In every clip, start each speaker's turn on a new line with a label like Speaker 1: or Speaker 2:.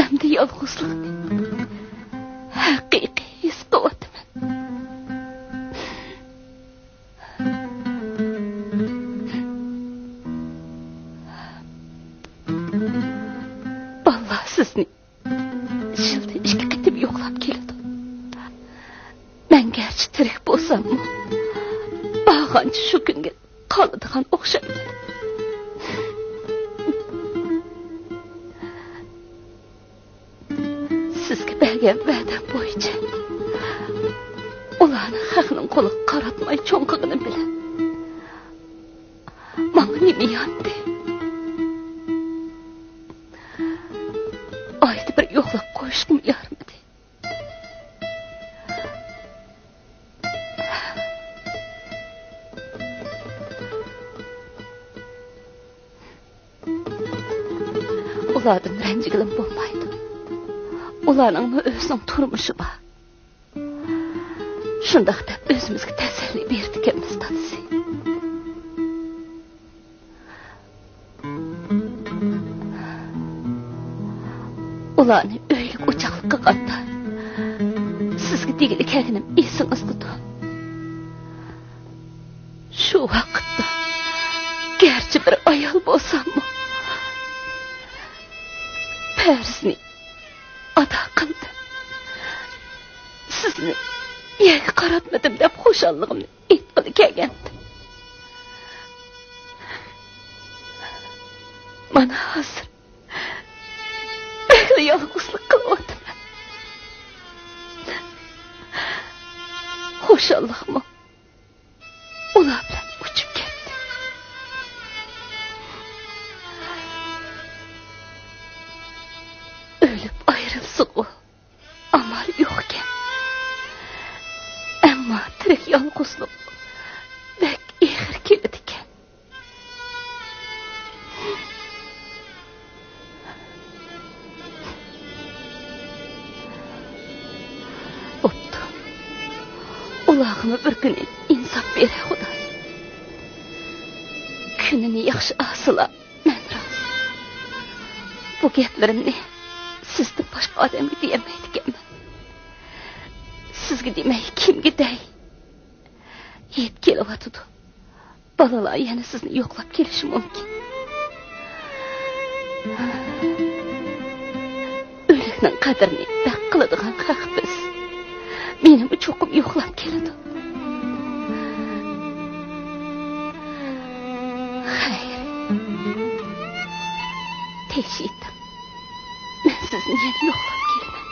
Speaker 1: Əmdi yalğızlıqni haqiqiy his qıvatıman. Vallahi sizni şildi iki qitim yo'qlab keldi. Men gerçi tirik bo'lsam, bağancha shu kunga qoladigan o'xshaydi. Sizga bergan va'dam bo'yicha ularni haqning qo'li qaratmay cho'nqig'ini bilan menga nima yondi? Oyda bir yo'qlab qo'yishim yarmidi. Ulardan ranjigilim bo'lmaydi. Ularning o'zining turmushi bor. Shundaq deb o'zimizga tasalli berdik-miz tatisi. Ularni o'ylik o'choqlikqa qatda. Sizga tegili kelganim esingizda tur. Shu vaqtda garchi bir ayol bo'lsam-mu, farzni ado qildim. Sizni yerga qaratmadim deb xushalligimni aytqili kelgandim. Mana hozir bekli yolg'izlik qilyapman. Xushalligim ular bilan uchib ketdi. O'lib ayrilsa u amal yo'q ekan. Ammo tirik yolg'izlik bek ig'ir keladi ekan. Bo'pti. Ularga bir kun insof ber Xudo. Kunini yaxshi asla men rozi. Bu gaplarimni sizdan boshqa odamga deyamaydi ekanman. Sizga demay kimga dey? Yet kelyapti. Balalar yana sizni yo'qlab kelishi mumkin. O'likning qadrini baq qiladigan haq biz. Menim cho'qim yo'qlab keladi. Xayr. Teşhittim. Men sizni yana yo'qlab kelaman.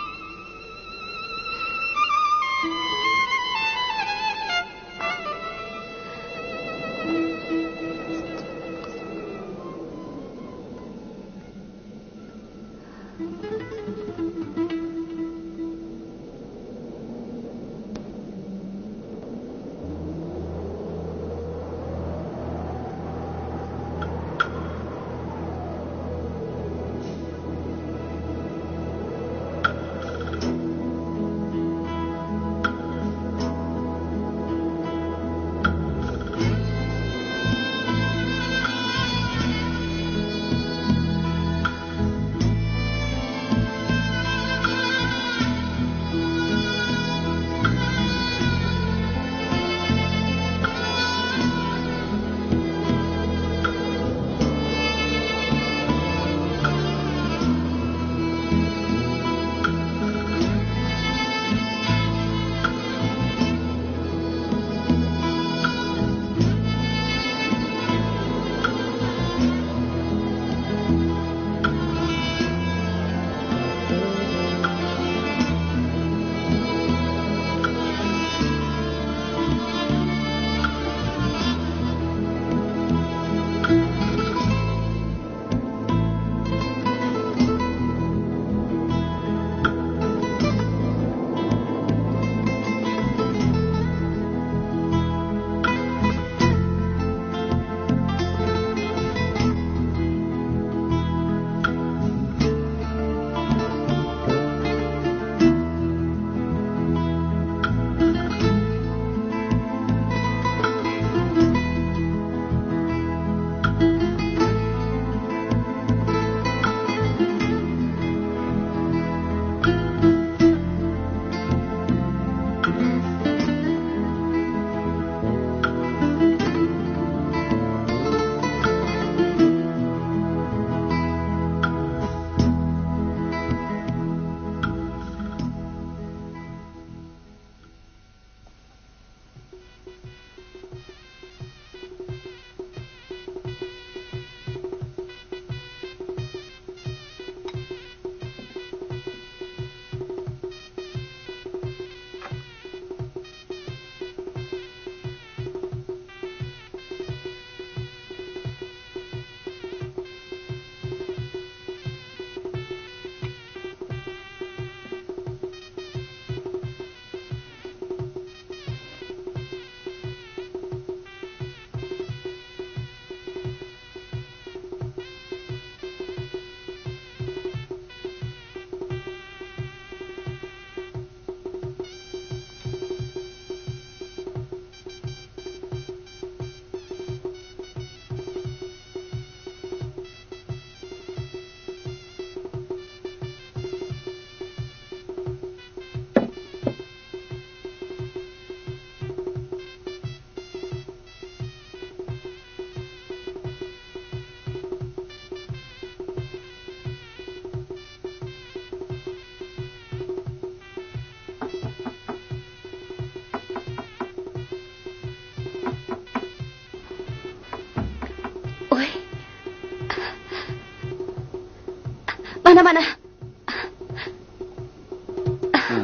Speaker 1: Mana.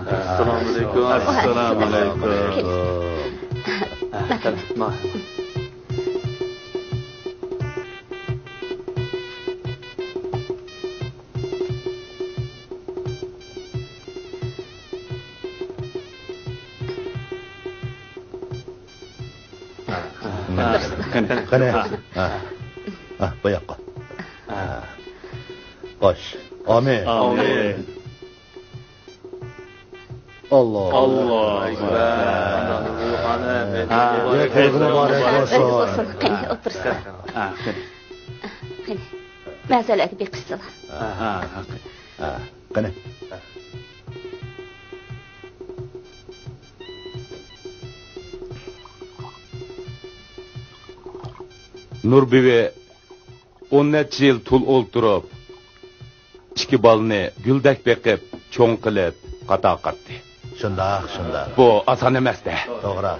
Speaker 2: Assalamualaikum.
Speaker 1: Assalamualaikum.
Speaker 3: Qani. Bu yoqqa. Qo'sh. Amin.
Speaker 2: Amin.
Speaker 3: Allah.
Speaker 2: Allahu akbar.
Speaker 3: Muborak bo'lsin.
Speaker 1: Qani o'tirsin. Qani. Masalaga beqishdilar.
Speaker 3: Qani.
Speaker 4: Nurbibi 10 necha yil tul o'ltirib, ikki balni guldak beqib, cho'ng qilib, qata qatdi.
Speaker 3: Shundoq.
Speaker 4: Bu oson emas-da.
Speaker 3: To'g'ri.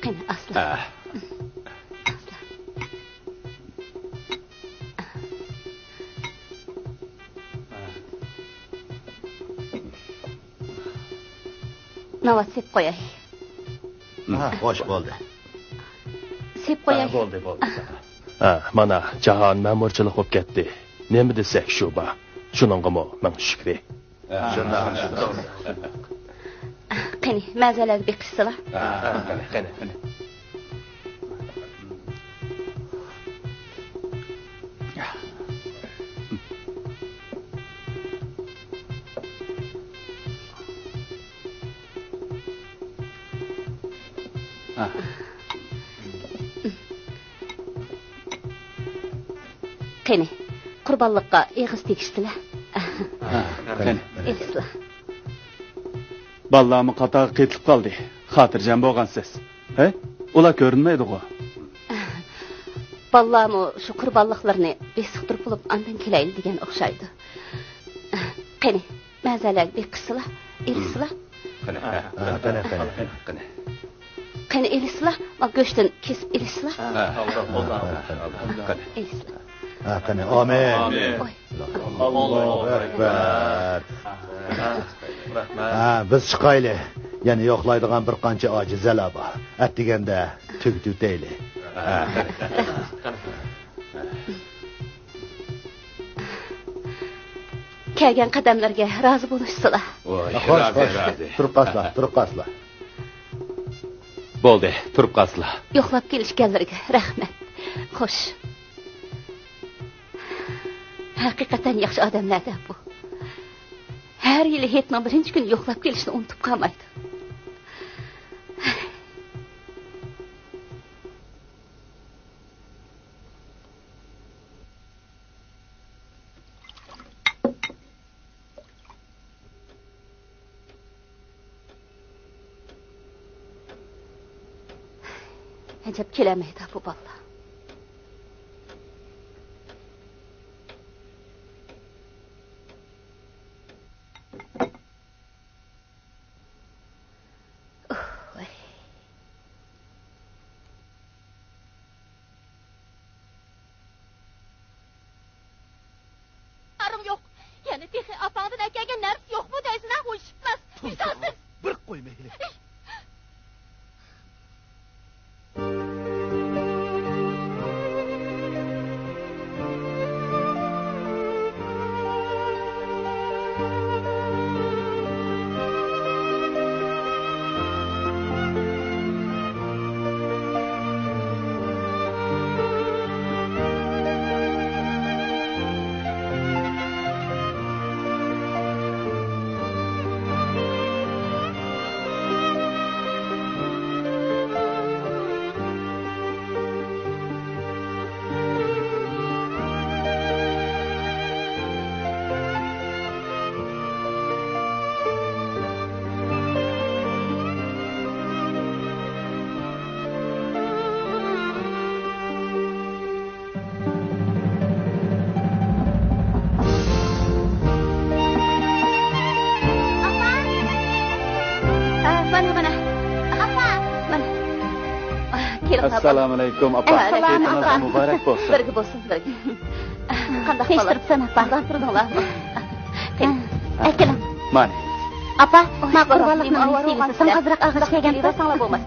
Speaker 1: Qani asla. Nava sep qo'yay.
Speaker 3: Xo'sh bo'ldi.
Speaker 1: Sep qo'yay.
Speaker 2: Bo'ldi.
Speaker 5: Mana jahon ma'murchilik bo'lib ketdi. Nima desak shu ba. Shuningga men shukri.
Speaker 3: Shundoq.
Speaker 1: Qani, mazalaga beqishdilar.
Speaker 4: Qani.
Speaker 1: Qani, qurbonlikqa eg'iz tegishdilar.
Speaker 4: Qani.
Speaker 1: Elislar.
Speaker 2: Ballamı qatağa qetilib qoldi. Xotirjam bo'lgansiz. Ular ko'rinmaydi-ku.
Speaker 1: Ballamı shu qurbonliklarni besiqtirib bo'lib andan kelayli degan o'xshaydi. Qani, mazalaga beqishdilar. Elislar.
Speaker 4: Qani.
Speaker 1: Qani elislar, ma go'shtdan kesib elislar.
Speaker 4: Qani.
Speaker 1: Elislar.
Speaker 3: Qani. Amin.
Speaker 1: Oy.
Speaker 3: Allohu akbar. Biz chiqayli. Yana yo'qlaydigan bir qancha ojizalar bor. Atdiganda tugdutayli.
Speaker 1: Kelgan qadamlarga rozi bo'lishsizlar.
Speaker 4: Xo'sh.
Speaker 3: Turib qasla.
Speaker 4: Bo'ldi, turib qasla.
Speaker 1: Yo'qlab kelishganlarga rahmat. Xo'sh. Haqiqatan yaxshi odamlar-da bu. Har yili hetning birinchi kuni yo'qlab kelishni unutib qolmaydi. Acab kelamaydi bu balla.
Speaker 6: Arım yok. Yani tehi apağından erkeğe nerf yok mu dersine hoşmaz. Vicdansız.
Speaker 3: Bir qo'y mehli.
Speaker 1: Keling,
Speaker 2: Assalomu alaykum, opa.
Speaker 1: Assalomu
Speaker 2: Keyfingiz
Speaker 1: alaykum.
Speaker 2: muborak bo'lsin.
Speaker 1: Birga bo'lsin, birga. Qanday
Speaker 6: Hech
Speaker 1: holat?
Speaker 6: turibsan, apa.
Speaker 1: Qanday turdinglar? Keling.
Speaker 6: Keling.
Speaker 2: Mana.
Speaker 6: Apa, ma
Speaker 1: Bolam,
Speaker 6: qurbonlikni
Speaker 1: nima
Speaker 6: sevgisi.
Speaker 1: avaro
Speaker 6: Sen hozirroq og'iz kelgan
Speaker 1: Yurasanglar bo'lmas.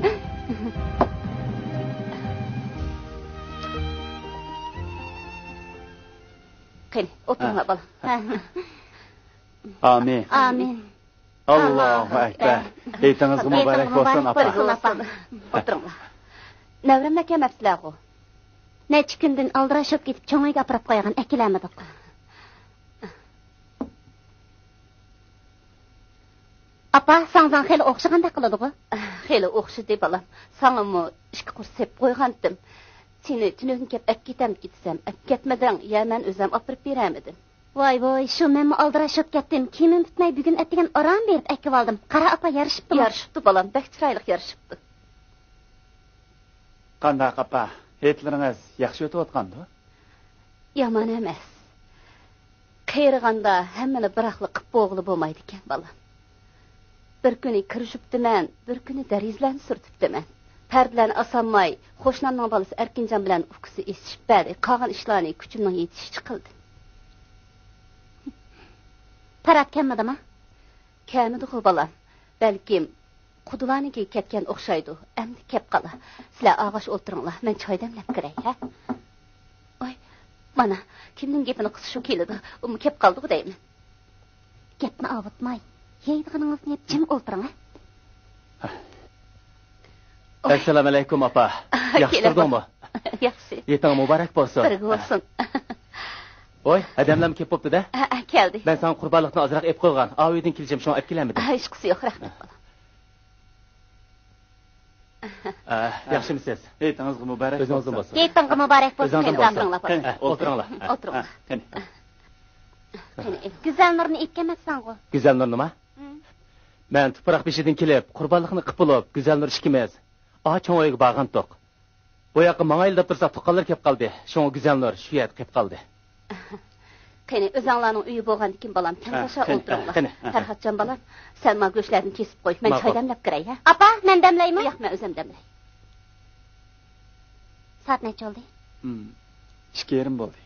Speaker 1: Keling, o'tiringlar bolam.
Speaker 2: Amin.
Speaker 6: Amin.
Speaker 2: Allohu akbar. Keyfingiz muborak bo'lsin, opa.
Speaker 1: Birga bo'lsin. O'tiringlar. Navramda kelmabsizlar-ku.
Speaker 6: Necha kundan aldirashib ketib cho'ng'iga apirib qo'ygan akilarmidiq. Apa, sangzan xeli o'xshaganda qiladi-ku.
Speaker 1: Xeyli o'xshidi bolam. Sangimmi ishga qursib qo'ygandim. Seni tunukni kep ketam ketsam, ketmadan ya men o'zim opirib beramidim.
Speaker 6: Voy, shu menmi aldirashib ketdim. Kimim tutmay bugun atigan oram berib akib oldim. Qara apa yarishibdi.
Speaker 1: Yarışıptı balam, bək chiroyli yarışıptı.
Speaker 2: Qanday opa? Heytlaringiz yaxshi o'tayotgandi?
Speaker 1: Yaman emas. Qeyriganda hammani biraqli qilib bo'g'li bo'lmaydi ekan balam. Bir kuni kirishibdiman, bir kuni darizlarni surtibdiman. Pardlarni asanmay, qo'shnamning bolasi Erkinjon bilan ukisi esishib berdi. Qolgan ishlarni kuchimning yetishicha qildi.
Speaker 6: Parat kelmadimi?
Speaker 1: Kelmidi balam. Balkim qudularniki ketgan o'xshaydi. Endi kep qala. Sizlar og'ash o'tiringlar. Men choy damlab kiray, ha? Oy, mana kimning gapini qisishi keladi. U kep qoldi deyman.
Speaker 6: Gapni avutmay. Yeydiğinizni yeb jim o'tiring, ha?
Speaker 5: Assalomu alaykum, opa. Yaxshi turdingmi?
Speaker 1: Yaxshi.
Speaker 5: Yeting muborak bo'lsin.
Speaker 1: Birga bo'lsin.
Speaker 5: Voy, adamlar kelib bo'pti-da.
Speaker 1: Keldi.
Speaker 5: Ben sana qurbanliqni ozroq ep qo'ygan. Avidan kelishim, shuni olib kelamidi.
Speaker 1: Hech qisi yo'q, rahmat bolam.
Speaker 5: Yaxshimisiz?
Speaker 2: Heytingiz muborak
Speaker 5: O'zingizdan bo'lsin.
Speaker 6: Yetingga muborak bo'lsin.
Speaker 5: O'zingizdan bo'lsin.
Speaker 1: O'tiringlar.
Speaker 5: O'tiringlar.
Speaker 1: O'tiringlar.
Speaker 2: Qani.
Speaker 6: Güzel nurni epkemetsan-ku.
Speaker 5: Güzel nur nima? Men tuproq beshidan kelib, qurbonliqni qilib bo'lib, Güzel nur ishkimiz. Cho'ng oyga borgandik. Bu yoqqa mang'aylab tursa, tuqqanlar kelib qoldi. Shunga Güzel nur shu yerga kelib qoldi.
Speaker 1: Qani, o'zinglarning uyi bo'lgandan keyin balam, tanqasha o'tiringlar.
Speaker 5: qani.
Speaker 1: Farhatjon balam, sen ma go'shtlarni kesib qo'y. Men choy damlab kiray, ha?
Speaker 6: Apa, men damlaymi?
Speaker 1: Yo'q, men o'zim damlay.
Speaker 6: Soat necha bo'ldi?
Speaker 2: 2:30 bo'ldi.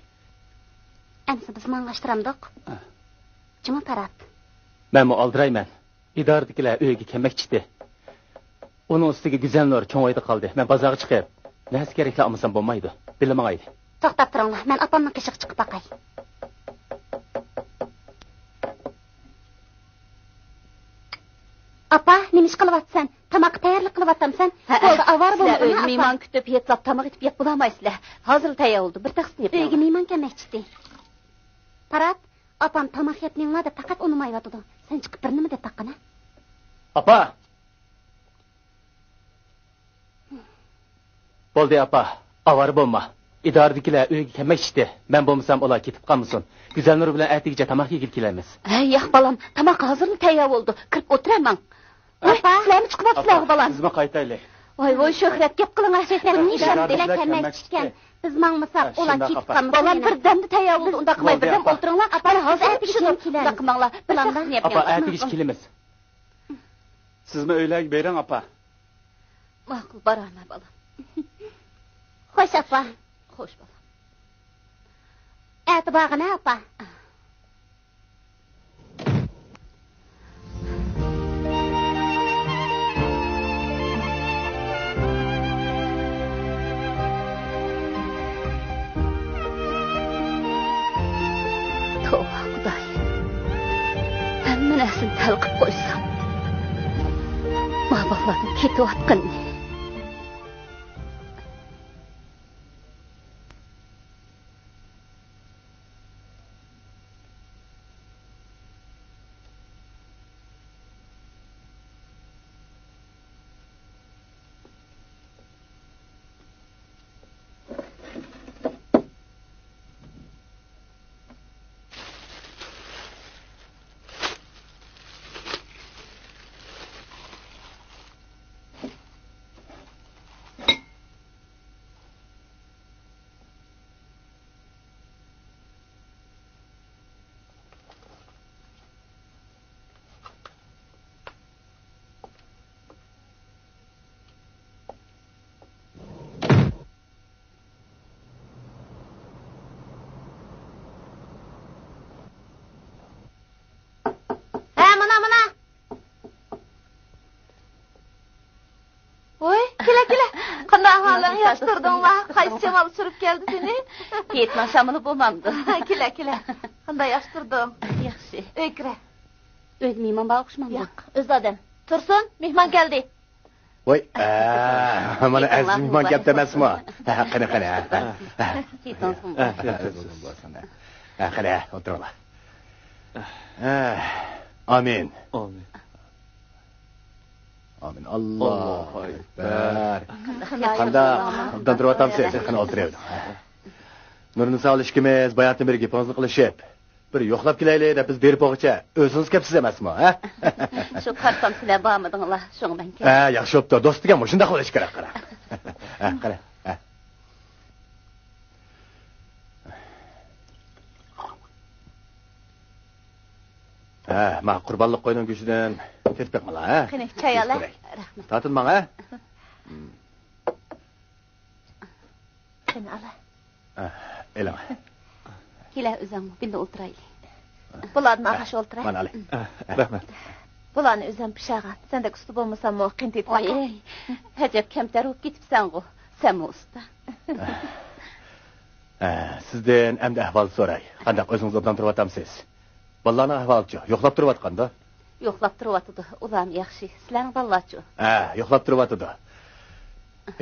Speaker 6: Endi biz mang'ashtiramdik. Juma Parat.
Speaker 5: Men mu oldirayman. Idoradagilar uyga kelmoqchidi. Uning ustiga Güzel nur cho'ng oyda qoldi. Men bozorga chiqib, nasi kerakli olmasam bo'lmaydi. Bilmag'aydi.
Speaker 6: To'xtab turinglar. Men opamning qishiq chiqib baqay. Apa, nima ish qilyapsan? Tamoq tayyorlik qilyapsansan? Qo'lda avar bo'ldi.
Speaker 1: Uy mehmon kutib, yetlab tamoq etib yeb bo'lmaysizlar. Hozir tayyor bo'ldi. Bir taqsim yeb.
Speaker 6: Uyga mehmon kelmoqchidi. Parat, opam tamoq yeyapmanglar deb faqat unmayotdi. Sen chiqib bir nima deb taqqana?
Speaker 5: Apa. Bo'ldi apa. Avar bo'lma. İdaradagilar uyga kelmoqchidi. Men bo'lmasam ular ketib qolmasin. Güzel nur bilan atigi tamoq yegil kelamiz.
Speaker 1: Yo'q balam, tamoq hozir tayyor bo'ldi. Kirib o'tiraman. Apa, sizlarni chiqib o'tibsizlar balam.
Speaker 2: Sizmi qaytaylik.
Speaker 1: Voy, Shuhrat gap qilinglar.
Speaker 6: Shuhratning ishini dilak kelmoqchikan. Biz mangmasak ular ketib qolmasin.
Speaker 1: Balam birdamda tayyor bo'ldi. Unda qilmay birdam o'tiringlar. Apa, hozir atigi kelinglar. Qilmanglar. Bir taqsim yeb.
Speaker 5: Apa, atigi kelamiz.
Speaker 2: Sizmi uylarga bering, opa.
Speaker 1: Ma'qul, boraman balam.
Speaker 6: Xo'sh, apa.
Speaker 1: Xo'sh balam.
Speaker 6: E'tiborg'ina, apa.
Speaker 1: Tövbe Xudoyim. Hamma narsani talqib qo'ysam. Ma-bolalarning ketayotganini.
Speaker 6: Kele. Qanday ahvoling? Yaxshitirdingmi? Qaysi shamol surib keldi seni?
Speaker 1: Yetman shamili bo'lmamdi.
Speaker 6: Kele. Qanday yaxshitirding?
Speaker 1: Yaxshi.
Speaker 6: Uy kira.
Speaker 1: Uyda mehmon bor o'xshamamdi.
Speaker 6: Yo'q, o'z odam. Tursun, mehmon keldi.
Speaker 3: Voy, mana aziz mehmon keldi emasmi? Qani.
Speaker 1: Yetonsin.
Speaker 3: Qani, o'tiringlar. Amin.
Speaker 2: Amin.
Speaker 3: Amin. Allohu akbar. Qanda obdan turib qani o'tiraylik. Nurni sog'lishimiz, bayatni bir gapimizni qilishib, bir yo'qlab kelaylik deb biz berib o'g'icha, o'zingiz kelibsiz emasmi, ha?
Speaker 1: Shu qarsam sizlar bormidinglar, shunga men keldim.
Speaker 3: Yaxshi bo'pti. Do'st degan shunda qilish kerak, qara. Qara. Ma qurbonlik qo'ygan go'shtidan terpib qala, ha?
Speaker 6: Qani, choy ola.
Speaker 1: Rahmat.
Speaker 3: Tatilmang, ha?
Speaker 6: Qani ola.
Speaker 3: Elang.
Speaker 1: Kela o'zim birga o'tiraylik.
Speaker 6: Bularni ag'ash o'ltiray.
Speaker 3: Mana ali.
Speaker 2: Rahmat.
Speaker 6: Bularni o'zim pishagan. Sendek usta bo'lmasam, qint etib.
Speaker 1: Voy, hajab kamtar bo'lib ketibsan-ku. Sen usta.
Speaker 3: Sizdan endi ahvol so'ray. Qanday o'zingiz obdan turib Ballarning ahvoli-chi? Yo'qlab turib-atqanda?
Speaker 1: Yo'qlab turib-atdi. Ularni yaxshi. Sizlarning ballarchi?
Speaker 3: Yo'qlab turib-atdi.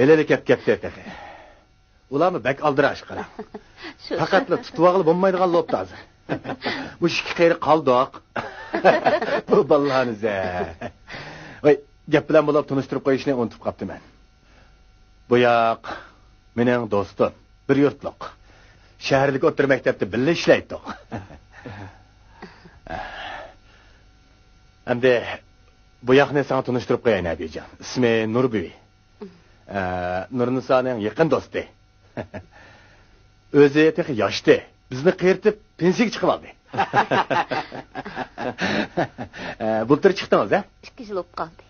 Speaker 3: Eleli ketdi. Ularni bak aldirash qara. Faqatla tutib olib bo'lmaydigan lobda hozir. Bu ishga qayri qoldiq. Bu ballarni Voy, gap bilan bo'lib tunishtirib qo'yishni unutib qoptiman. Bu yoq mening do'stim, bir yurtliq. Shaharlik o'rta maktabda birga ishlaydi. Endi bu yoqni sana tunishtirib qo'yayin abijon. Ismi Nurbibi. Nurnisoning yaqin do'sti. O'zi tex yoshdi. Bizni qiyirtib pensiyaga chiqib oldi. Bultir chiqdingiz, ha?
Speaker 1: 2 yil bo'lib qoldi.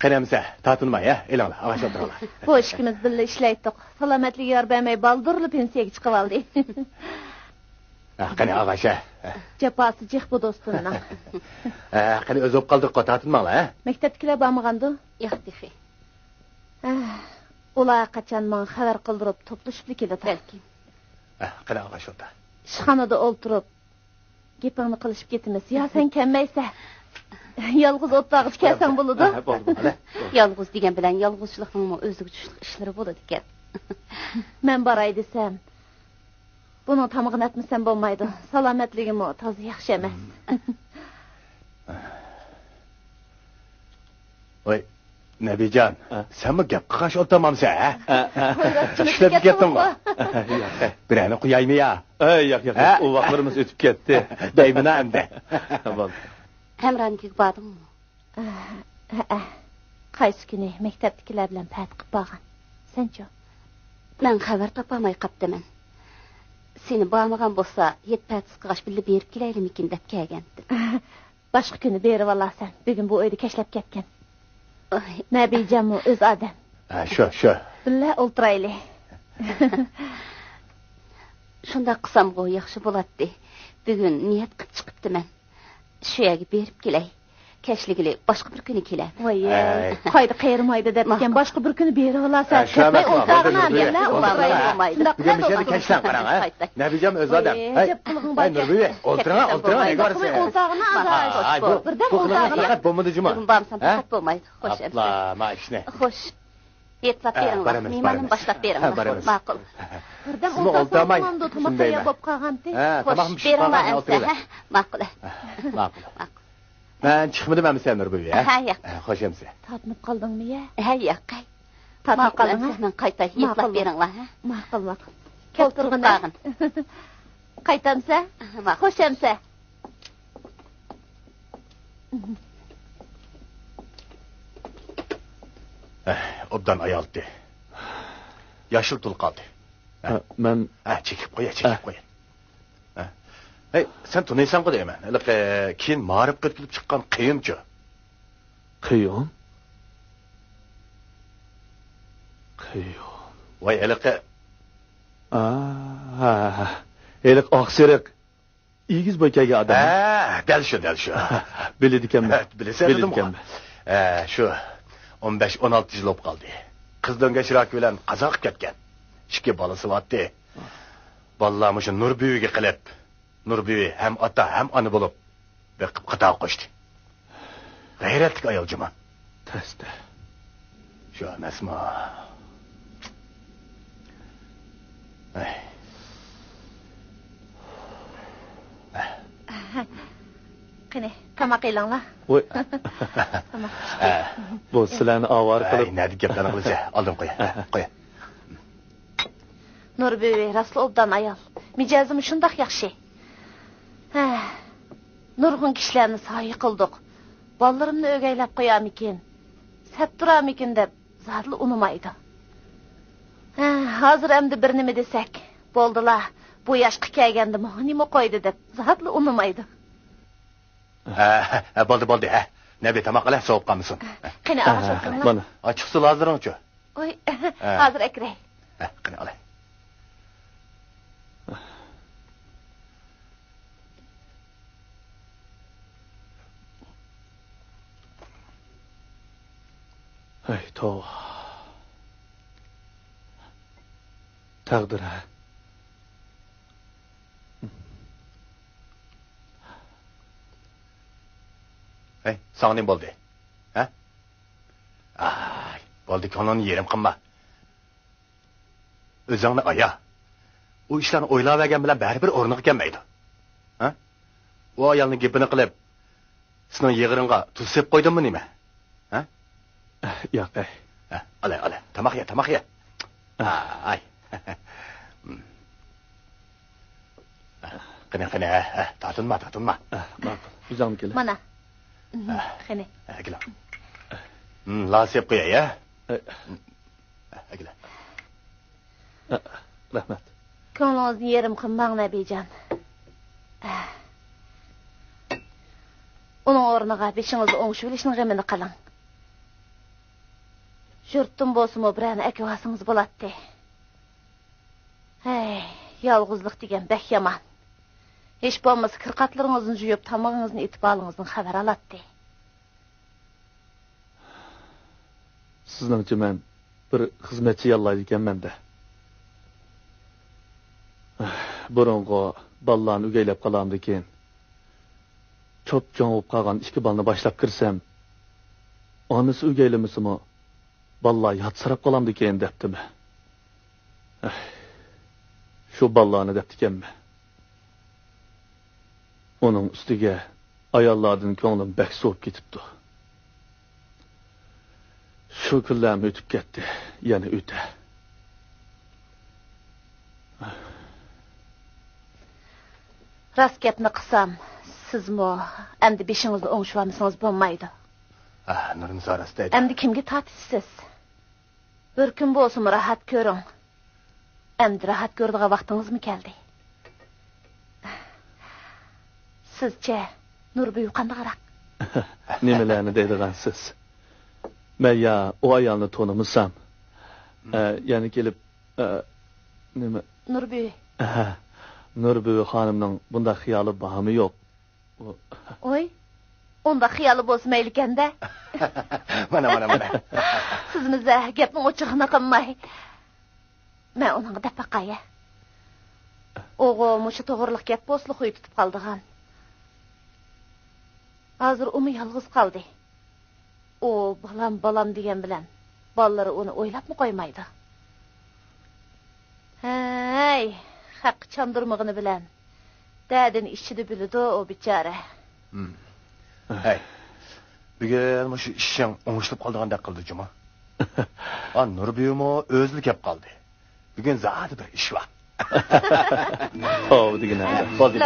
Speaker 3: Qanamsa, tatilmay, ha? Elinglar, ag'ash o'tiringlar.
Speaker 6: Bu ishimiz birga ishlaydik. Salomatlik yor bermay baldurli pensiyaga chiqib oldi.
Speaker 3: Qani ag'asha.
Speaker 6: Japosi jih bu do'stimning.
Speaker 3: Qani o'zi o'p qoldiq, tatilmanglar, ha?
Speaker 6: Maktabdagilar bormagandi?
Speaker 1: Yo'q, dixi.
Speaker 6: Ular qachon men xabar qildirib to'plashib keladi.
Speaker 1: Balki.
Speaker 3: Qani ag'ash o'ta.
Speaker 6: Ishxonada o'ltirib gapingni qilishib ketamiz. Yo sen kelmaysa, yolg'iz o'tag'ich kelsang bo'ladi.
Speaker 1: Yolg'iz degan bilan yolg'izchilikning o'ziga tushlik ishlari bo'ladi ekan.
Speaker 6: Men boray desam, buni tamog'ini atmasam bo'lmaydi. Salomatligim toza yaxshi emas.
Speaker 3: Voy, Nabijon, sen mi gap qilgash o'tamamsan, ha? Ishlab ketdingmi? Birani qo'yaymi ya?
Speaker 2: Yo'q. U vaqtlarimiz o'tib ketdi.
Speaker 3: Daymina endi.
Speaker 1: Hamronga bordingmi?
Speaker 6: Qaysi kuni maktabdagilar bilan pat qilib borgan. Senchi?
Speaker 1: Men xabar topolmay qopdiman. Seni bormagan bo'lsa, yetpatsiz qilgash birga berib kelaylikmikin deb kelgandim.
Speaker 6: Boshqa kuni berib olasan. Bugun bu uyda kashlab ketgan. Nabijamu o'z odam.
Speaker 3: Shu.
Speaker 6: Billa o'ltiraylik.
Speaker 1: Shunda qilsam-ku yaxshi bo'ladi. Bugun niyat qilib chiqibdiman. Shu yerga berib kelay. Kashligili boshqa bir kuni keladi.
Speaker 6: Voy, qo'ydi qayirmaydi deb ekan, boshqa bir kuni berib olasan. Voy, o'ltirg'ina berlar, o'ltirmaydi.
Speaker 3: Bugun mishani kashlan qarang, ha? Nabijam o'z odam. Hay, Nurbibi, o'tiring, negorisi.
Speaker 6: O'ltirg'ina ag'ash. Birdan o'ltirg'ina
Speaker 3: faqat bo'lmadi juma.
Speaker 1: Bugun borsam faqat bo'lmaydi. Xo'sh,
Speaker 3: Abla, ma ishni.
Speaker 1: Xo'sh. Yetlab beringlar. Mehmonim boshlab beringlar. Ma'qul.
Speaker 6: Birdan o'ltirg'ina to'maqiya bo'lib qolgan-ti.
Speaker 3: Tamam, beringlar.
Speaker 1: Ma'qul.
Speaker 3: Ma'qul. Ben çıkmadım hem sen Nurbibi, ha?
Speaker 1: Ha, yo'q.
Speaker 3: Xo'sh emsa.
Speaker 6: Tatınıp qaldingmi ya?
Speaker 1: Ha, yo'q. Tatınıp qaldingmi? Men qayta yetlab beringlar, ha?
Speaker 6: Ma'qul. Kelib turg'ina. Qaytamsa? Xo'sh emsa.
Speaker 3: Obdan ayaldı. Yaşıl tul kaldı.
Speaker 2: Men
Speaker 3: çekip qo'y. Hey, sen tunaysan ku deyman. Keyin ma'rif qilib chiqqan qiyinchi.
Speaker 2: qiyon.
Speaker 3: Voy, eliqi.
Speaker 2: Eliq oqsiriq. Egiz bo'ykaga odam.
Speaker 3: Dal shu.
Speaker 2: Biladikanman.
Speaker 3: Bilasan dedim. Shu 15-16 yıl olib qoldi. Qizdan Shirak bilan qazo qilib ketgan. 2 bolasi botdi. Bolalar shu Nurbibiga qilib, Nurbibi ham ota ham ona bo'lib beqib qato qo'shdi. G'ayratli ayol jumon.
Speaker 2: Tasta.
Speaker 3: Shu emasmi? Ay.
Speaker 6: Qani, tamoq elanglar.
Speaker 2: Voy.
Speaker 6: Tamoq.
Speaker 2: Bu sizlarni avar
Speaker 3: Ay,
Speaker 2: qilib.
Speaker 3: nadi gaplarni qilsa, oldin qo'y. Qo'y.
Speaker 6: Nurbibi rasl obdan ayol. Mijozim shundoq yaxshi. Nurg'un kishilarni soyi qildik. Bolalarimni o'gaylab qo'yamikin, sat turamikin deb zarli unumaydi. Hozir endi bir nima desak, bo'ldilar. Bu yoshga kelganda nima qo'ydi deb zarli unumaydi.
Speaker 3: Bo'ldi. Nabi tamoq qilib sovib qolmasin.
Speaker 6: Qani og'ish o'qinglar.
Speaker 2: Mana.
Speaker 3: Ochiq suv hozirmi-chu?
Speaker 6: Oy, hozir akray.
Speaker 3: Qani olay.
Speaker 2: Ay, tova. Taqdir ha.
Speaker 3: Hey, sana ne bo'ldi? Ha? Ay, bo'ldi, ko'nglimni yerim qilma. O'zingni aya. U ishlarni o'ylab olgan bilan baribir o'rniga kelmaydi. Ha? U ayolning gapini qilib, sizning yig'iringga tuz sep qo'ydimmi nima? Ha?
Speaker 2: Yo'q, ay.
Speaker 3: Olay. Tamoq ye. Ay. Qani, tortinma.
Speaker 2: Ma'qul. O'zim kelib.
Speaker 6: Mana. Qani.
Speaker 3: Akila. La sep qo'yay, ya. Akila.
Speaker 2: Rahmat.
Speaker 6: Ko'nglingizni yerim qilmang, Nabijon. Uning o'rniga beshingizni o'ngishib olishning g'amini qiling. Yurtdim bo'lsa-mu birani akasingiz bo'ladi. Hey, yolg'izlik degan bak yomon. Hech bo'lmasa kirqatlaringizni juyib, tamog'ingizni etib olingizning xabar oladi.
Speaker 2: Sizningcha men bir xizmatchi yollaydi ekanman-da. Burungo ballarni ugaylab qolamdi keyin. Cho'p-cho'ng bo'lib qolgan 2 balni boshlab kirsam, onasi ugaylamasimi? Ballar yatsirab qolamdi keyin debdimi? Shu ballarni debdi ekanmi? Uning ustiga ayollardan ko'nglim bak so'p ketibdi. Shu kunlar o'tib ketdi, yana o'ta.
Speaker 6: Rost gapni qilsam, sizmi endi beshingizni o'ngishib olmasangiz bo'lmaydi.
Speaker 3: Nurim sorasida.
Speaker 6: Endi kimga tortishsiz? Bir kun bo'lsin rahat ko'ring. Endi rahat ko'radigan vaqtingizmi keldi? Sizcha Nurbibi qandaqroq?
Speaker 2: Nimalarni deydigansiz? Men ya o ayolni tonimisam, yana kelib nima?
Speaker 6: Nurbibi.
Speaker 2: Nurbibi xonimning bunda xiyoli bormi yo'q?
Speaker 6: Oy, unda xiyoli bo'lsa mayli ekanda.
Speaker 3: Mana.
Speaker 6: Sizimizda gapning ochiqini qilmay. Men uning deb baqaya. O'g'lim shu to'g'riliq gap bo'lsa qo'yib tutib qoldigan. Hozir uni yolg'iz qoldi. O balam degan bilan bolalari uni o'ylabmi qo'ymaydi. Hey, haq chandurmag'ini bilan dadini ichida biladi o bechora.
Speaker 3: Hey. Bugun shu ishing o'ngishib qoldigandek qildi juma. Nurbiyumo o'zli kelib qoldi. Bugun zodi bir ish bor.
Speaker 2: Degina.
Speaker 3: Bo'ldi.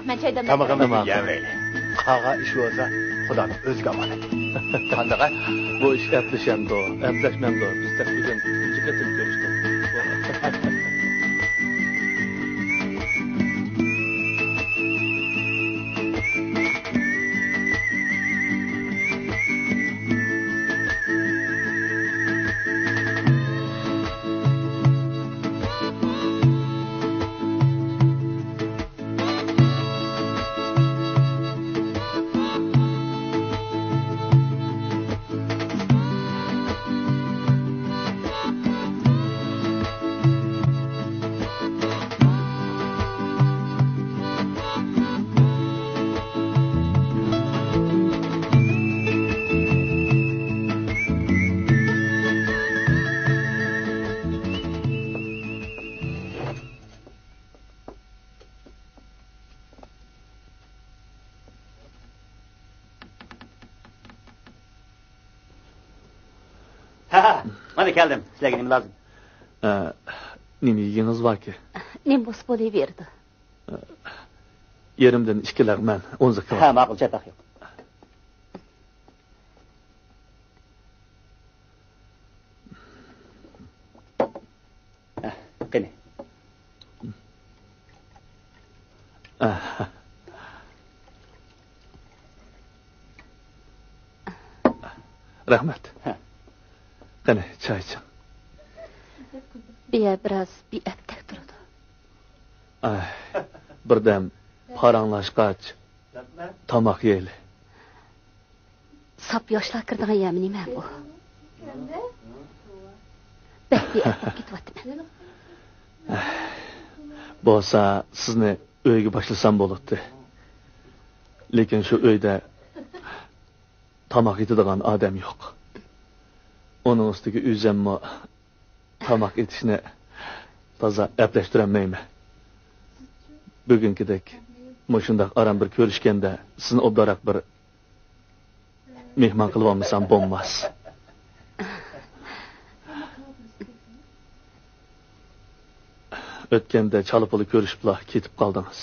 Speaker 6: Men choydan
Speaker 3: Tamog'imni yeymayli. Qaga ish bo'lsa, Xudoning o'ziga omonat. Qandaqa?
Speaker 2: Bu ish eplashmamdo. Biz bugun ikkinchi qatim ko'rishdik.
Speaker 5: Ha, mana keldim. Sizlarga nima lozim?
Speaker 2: Nima yeyiniz var ki?
Speaker 1: Nem bos bo'laverdi.
Speaker 2: Yerimden 2 lagman, 10
Speaker 5: Ha,
Speaker 2: kilo.
Speaker 5: ma'qul, chatoq yo'q. Qani.
Speaker 2: Rahmat. Qani, çay için.
Speaker 1: Biya biraz bi'atdak turdi.
Speaker 2: Birdam paranglashqach tamoq yeyli.
Speaker 1: Sap yoshlar kirdigan yami nima bu? Bak bi'atdak ketyapman.
Speaker 2: Bo'lsa, sizni uyga boshlasam bo'ladi. Lekin shu uyda tamoq yetadigan odam yo'q. Onun ustiga uyzammo tamoq etishni toza aplashtirolmayman. Bugünkidek mushundaq aram bir ko'rishganda sizni obdaroq bir mehmon qilib olmasam bo'lmas. O'tganda chalipoli ko'rishiblar ketib qoldingiz.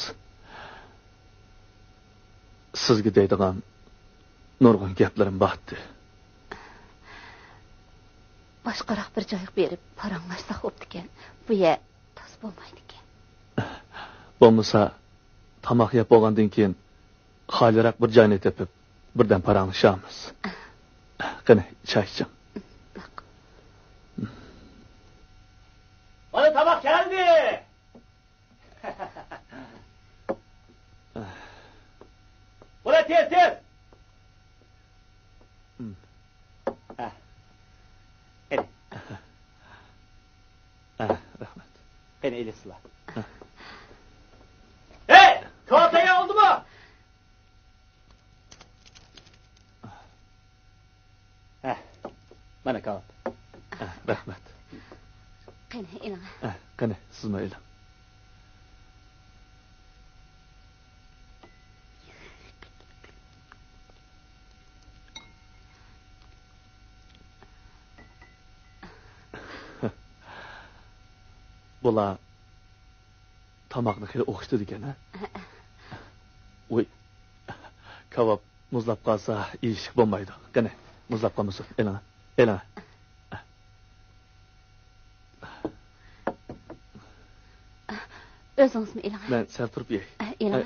Speaker 2: Sizga deydigan nurg'un gaplarim bordi.
Speaker 1: Boshqaroq bir joyga berib paranglashsak o'pdikan, bu ya toz bo'lmaydi ekan.
Speaker 2: Bo'lmasa tamoq yeb bo'lgandan keyin xoliroq bir joyni tepib birdan paranglashamiz. Qani, choy iching.
Speaker 5: Mana tamoq keldi. Bo'la tez. Qani.
Speaker 2: Rahmat.
Speaker 5: Qani elisizlar. Hey, ko'taya oldimi? Mana kağıt.
Speaker 2: Rahmat.
Speaker 1: Qani, eling.
Speaker 2: Qani, sizmi eling. Bular tamoqni xili o'qishdi ekan, ha? Voy. Kebab muzlab qolsa, ish bo'lmaydi. Qani, muzlab qolmasin. Eling.
Speaker 1: O'zingizmi eling?
Speaker 2: Men sal turib yey.
Speaker 1: Eling.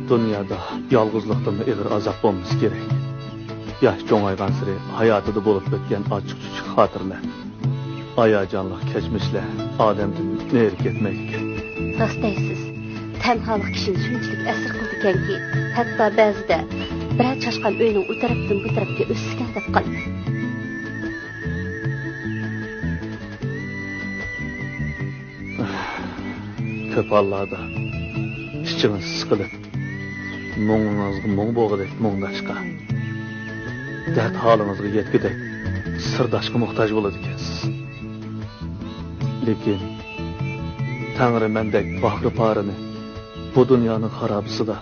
Speaker 2: Dünyada yalgızlıktan ağır azap olması gerek. Yaş çoğaygan sırı hayatında bulup ötken açık küçük hatırlar. Ayacanlık keçmişler ademden neyrik etmeydik.
Speaker 1: Rast deysiz. Tenhalık kişini şunçilik əsir qıldıken ki, hatta bazıda bir çaşqan öyünün o tarafdan bu tarafga ösüken dep qaldı.
Speaker 2: Köp Allah'da işçiniz sıkılıp muğunuzga muğ boğudek muğdaşqa. Dert halınızga yetkidek sırdaşqa muhtaç boladı ekansiz. Lekin Tanrı mendek bahri parını bu dünyanın harabısıda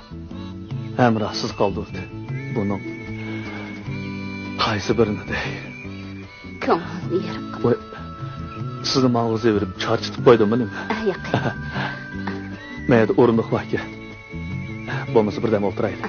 Speaker 2: hemrahsız kaldırdı. Bunun qaysi birini dey.
Speaker 1: Ko'ngilni yerib qoldi.
Speaker 2: Voy, sizni mağluza verib charchitib qo'ydimmi nima?
Speaker 1: Yo'q.
Speaker 2: Mayda o'rindiq bor ekan. Bo'lmasa birdam o'tiraylik.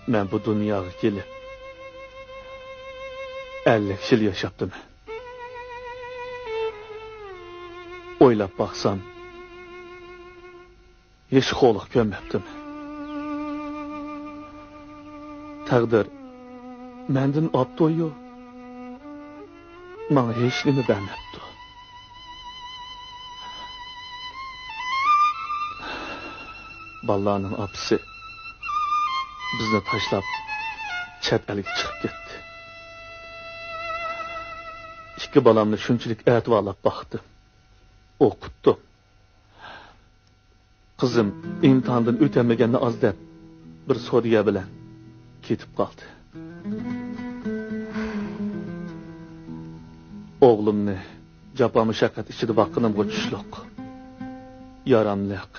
Speaker 2: Men bu dunyoga kelib 50 yil yaşapdım. Oylap baksam, hiç xo'liq ko'rmabdim. Taqdir mendin opto'yu, manga hech nima bermabdi. Ballarning opisi bizni tashlab chet elga chiqib ketdi. İki balamni shunchalik e'tiborlab boqdim, o'qitdim. Qizim imtihondan o'tamaganni oz deb bir sodiya bilan ketib qoldi. O'g'limni jafo mushaqqat ichida boqqanimga tushliq, yaramliq,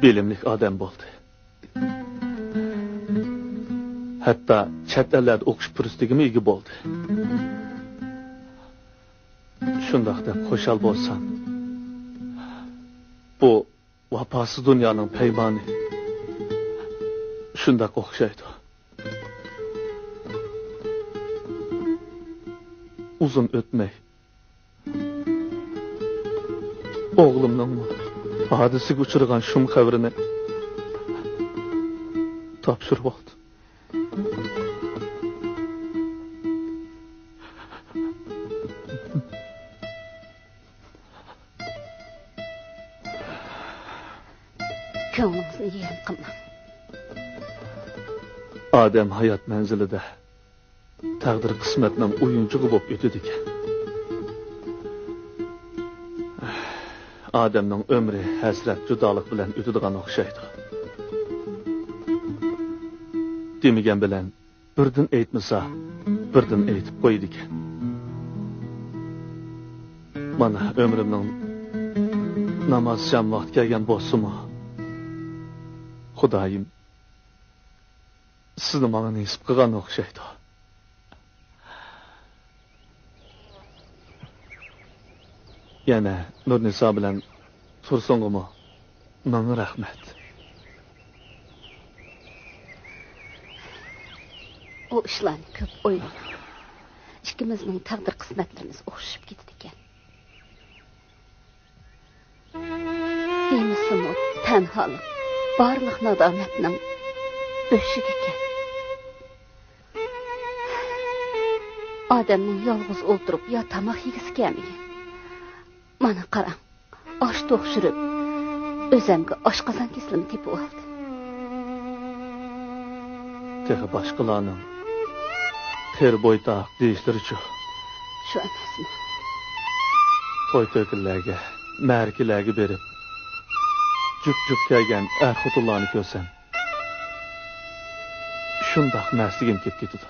Speaker 2: bilimlik odam bo'ldi. Hatta chet ellarda o'qish fursatiga ega bo'ldi. Shundoq deb xo'shal bo'lsam, bu vafosiz dunyoning paymoni shundoq o'xshaydi. Uzun o'tmay o'g'limning hodisiga uchragan shum xabarini topshirib oldi.
Speaker 1: Ko'nglimizni yerim qilma.
Speaker 2: Odam hayot manzilida taqdir qismatning o'yinchig'i bo'lib o'tadi ekan. Odamning umri hasrat judolik bilan o'tadigan o'xshaydi. Demagan bilan birdan aytmasa, birdan aytib qo'ydi ekan. Mana umrimning namoz sham vaqt kelgan bo'lsa-mu, Xudoyim sizni menga nasib qilgan o'xshaydi. Yana Nurniso bilan Tursun'g'imi menga rahmat.
Speaker 1: O ishlarni ko'p o'ylama. Ikkimizning taqdir qismatlarimiz o'xshab ketdi ekan. Deymisimu tanholik barliq nadomatning o'shig ekan. Odamning yolg'iz o'ltirib yo tamoq yegisi kelmagan. Mana qarang, osh to'qshirib, o'zimga oshqozon keslim tepib oldi.
Speaker 2: Tehi boshqalarning ter bo'ytaq deyishlarichu.
Speaker 1: Shu emasmi?
Speaker 2: To'y-to'ylarga, markalarga berib, jup-jup kelgan xotinlarni ko'rsam, shundoq masligim kelib ketdi.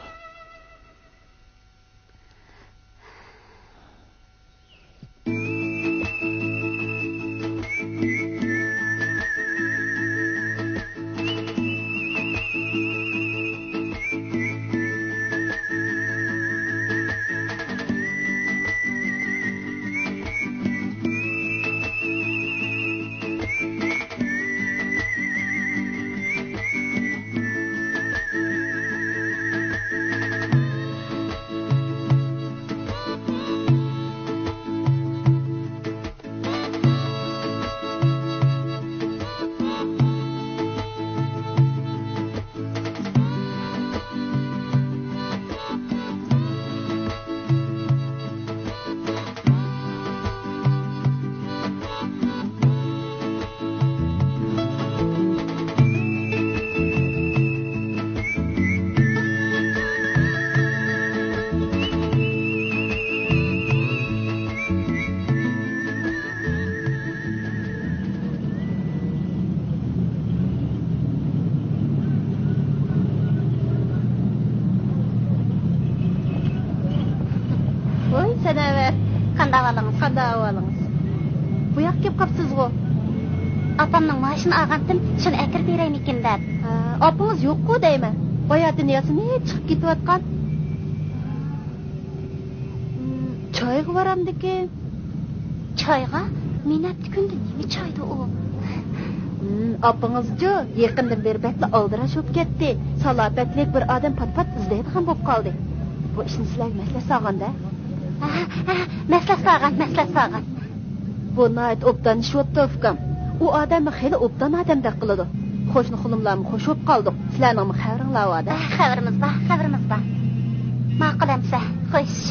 Speaker 6: Bu yoq kelib qapsiz-ku.
Speaker 1: Apamning mashina olgandim, shuni akir beraymikin deb.
Speaker 6: Opingiz yo'q-ku deyman. Boya dunyosini chiqib ketayotgan. Choyga boramdiki.
Speaker 1: Choyga? Men apti kunda nima choydi u?
Speaker 6: Apаңызcı yaqindan beri betli aldiraş olib ketdi. Salopatlik bir odam pat-pat izlaydigan bo'lib qoldi. Bu ishni sizlarga maslahat solganda.
Speaker 1: Maslahat solgan.
Speaker 6: Bu nayt obdan ish o'tdi ukam. U odamni xeyli obdan odamdek qiladi. Qo'shni xulumlarni qo'shib olib qoldik. Sizlarning xabaringlar borda?
Speaker 1: Xabarimiz bor. Ma'qul amsa, xo'sh.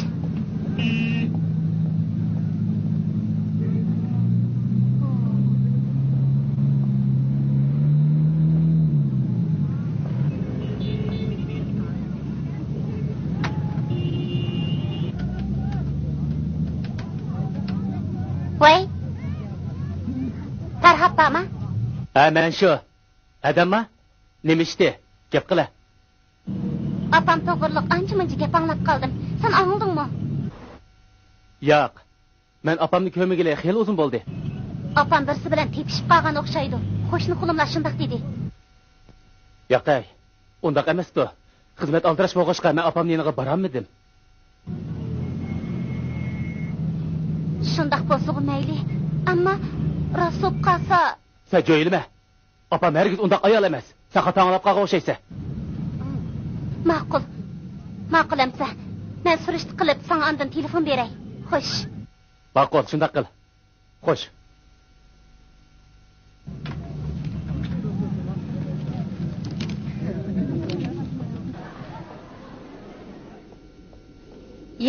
Speaker 1: Voy. Farhod bormi?
Speaker 5: Men shu. Adamma? Nima ishdi? Gap qila.
Speaker 1: Apam to'g'riliq ancha-muncha gap anglab qoldim. Sen angladingmi?
Speaker 5: Yo'q. Men opamni ko'migili xeyli uzun bo'ldi.
Speaker 1: Apam birsi bilan tepishib qolgan o'xshaydi. Qo'shni xulumlar shundoq dedi.
Speaker 5: Yo'q-ay. Undaq emas bu. Xizmat aldirash bo'lg'ishqa men opamning yoniga borolmadim.
Speaker 1: Shundoq bo'lsa mayli. Ammo rost bo'lib qolsa,
Speaker 5: sen jo'yilma. Opam hergiz undaq ayol emas. Sen xato anglab qolgan o'xshaysan.
Speaker 1: Ma'qul amsa. Men surishti qilib, sana ondan telefon beray. Xo'sh.
Speaker 5: Ma'qul, shundoq qil. Xo'sh.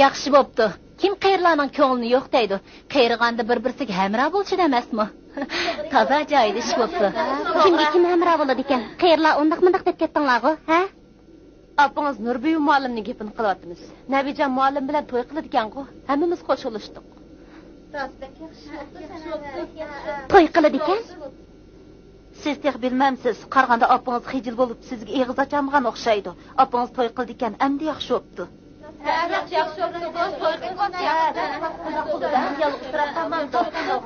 Speaker 6: Yaxshi bo'pti. Kim qayerlarning ko'nglini yo'q deydi. Qayrig'anda bir-birsiga hamroh bo'lishida emasmi? Toza joyda ish bo'pti.
Speaker 1: Kimga kim hamroh bo'ladi ekan? Qayrlar undaq-mundaq deb ketdinglar-ku, ha?
Speaker 6: Apangiz Nurbiy muallimning gapini qilyapmiz. Nabijon muallim bilan to'y qiladigan-ku. Hammamiz qo'shilishdik.
Speaker 1: To'y qiladi ekan?
Speaker 6: Siz tex bilmamsiz. Qarg'anda apangiz xijil bo'lib sizga eg'iz ochamgan o'xshaydi. Apangiz to'y qildi ekan, endi yaxshi bo'pti. Yaxshi bo'pti. To'y qildi.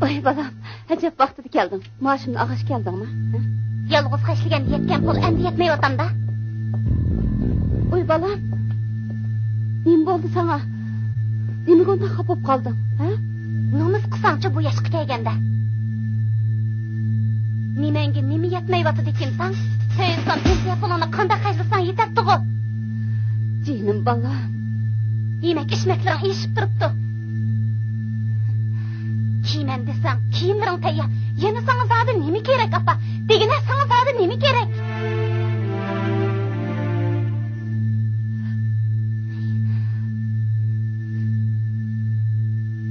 Speaker 1: Oy balam, hajab vaqtida keldim. Maoshimni og'ish keldingmi? Yolg'iz qashlagan yetgan pul endi yetmayotganda.
Speaker 6: Oy balam. Nim bo'ldi sana? Nimaga unday xafa bo'lib qolding, ha?
Speaker 1: Nomus qilsangchi bu yoshga kelganda. Nimanga nima yetmayotdi dekinsan? Sen pensiya pulini qanday qajlasang yetadi-ku.
Speaker 6: Jinim balam.
Speaker 1: Yemak-ichmaklar yeyishib turibdi. Kiymen desem, kiyimlerin tayyor. Yana sana zaten nemi gerek apa? Degine sana zaten nemi gerek?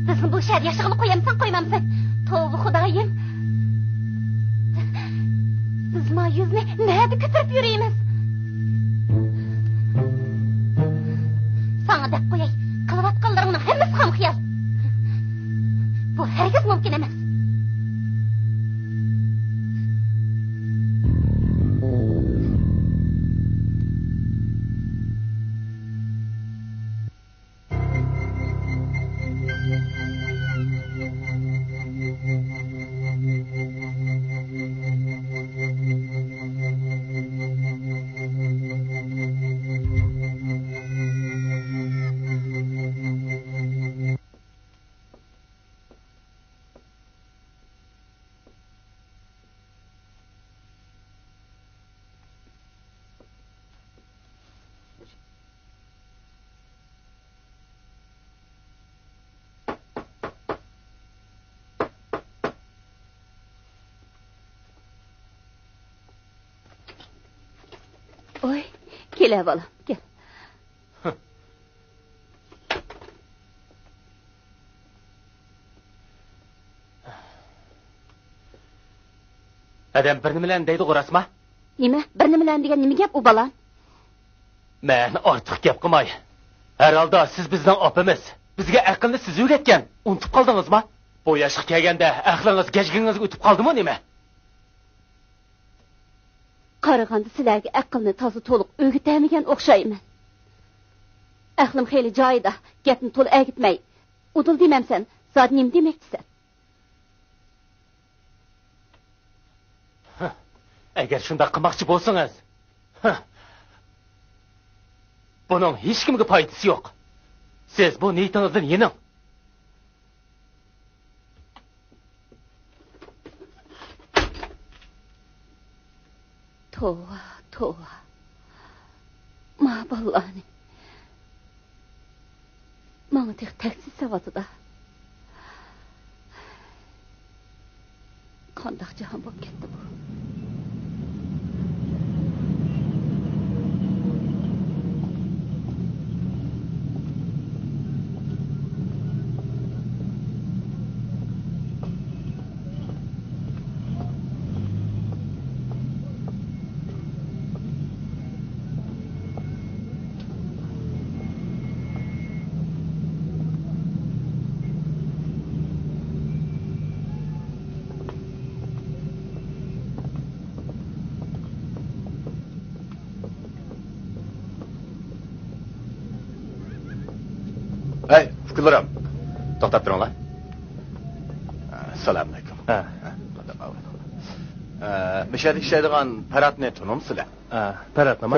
Speaker 1: Bizim bu şer yaşığını koyamsan koymamsın. Tövbe Hudayım. Siz ma yüzüne nerede götürüp yürüyemiz? Sana dep koyay. Kılıvatkallarının hemmesi ham hıyal. Bu herkes mümkün emas.
Speaker 6: Oy, gel balam, gel.
Speaker 5: Adam bir nimalarni deydi qo'rasma?
Speaker 1: Nima? Bir nimalarni degan nima gap u balam?
Speaker 5: Men ortiq gap qilmay. Herhalde siz bizning opamiz. Bizga aqlni siz o'rgatgan. Unutib qoldingizmi? Bu yoshga kelganda aqlingiz gejgingizga o'tib qoldimi nima?
Speaker 6: Qaraganda sizlarga aqlni toza to'liq o'rgatamagan o'xshayman. Aqlim xeyli joyida, gapni to'liq agitmay. Udul demamsan, zot nim demakdisan?
Speaker 5: Agar shunday qilmoqchi bo'lsangiz, buning hech kimga foydasi yo'q. Siz bu niyatingizdan yening.
Speaker 1: Tova. Ma ballani. Mana taksiz savatıda. Qandaq jahon bo'lib ketdi bu.
Speaker 3: Hey, fikirlerim. To'xtab turinglar. Assalomu alaykum. Mishada ishlaydigan Paratni tunimsizlar?
Speaker 5: Parat nima?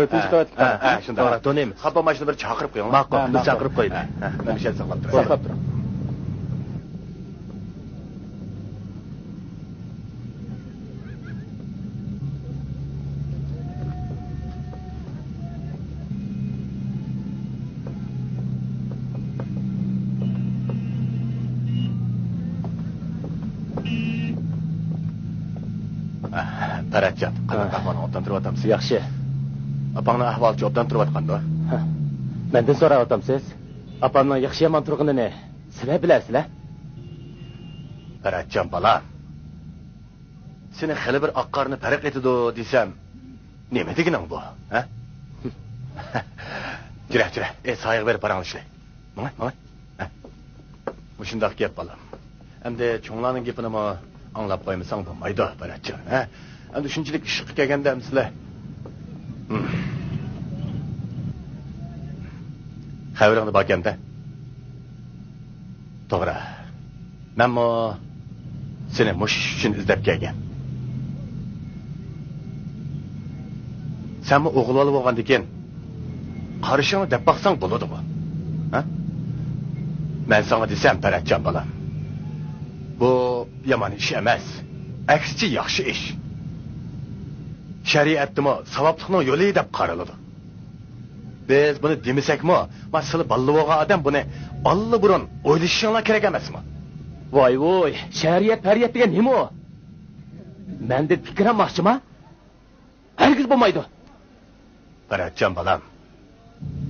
Speaker 3: Shunda.
Speaker 5: Tunaymiz.
Speaker 3: Xafa mashina bir chaqirib qo'ying.
Speaker 5: Ma'qul, biz chaqirib qo'ydik.
Speaker 3: Men mishada saqlab turaman.
Speaker 5: Saqlab turing.
Speaker 3: Paratjon, qanaqa ahvolni obdan turyapsiz?
Speaker 5: Yaxshi.
Speaker 3: Opangning ahvoli obdan turyapqanda.
Speaker 5: Mendan so'rayapsiz. Opamning yaxshi yomon turganini sizlar bilasizlar?
Speaker 3: Paratjon bolam. Seni xili bir oqqarni farq etadi desam, nima deganing bu, ha? Jira. Sayiq berib parangni. Mana. Bu shundoq gap bolam. Endi cho'nglarning gapini mo anglab qo'ymasang bo'lmaydi, Paratjon, ha? Endi shunchalik ishqi kelganda sizlar xabaringni borganda. To'g'ri. Men seni mush uchun izlab kelgan. Sen o'g'il olib olgan ekan, qarishingni deb baqsang bo'ladi bu. Ha? Men sana desam, Paratjon bolam. Bu yomon ish emas. Aksicha yaxshi ish. Shariatda savoblikning yo'li deb qaraladi. Biz buni demasakmi, masala balli bo'lgan odam buni balli burun o'ylashinglar kerak emasmi?
Speaker 5: Voy, shariat degan nima u? Menda fikr olmoqchimi? Hargiz bo'lmaydi.
Speaker 3: Paratjon bolam.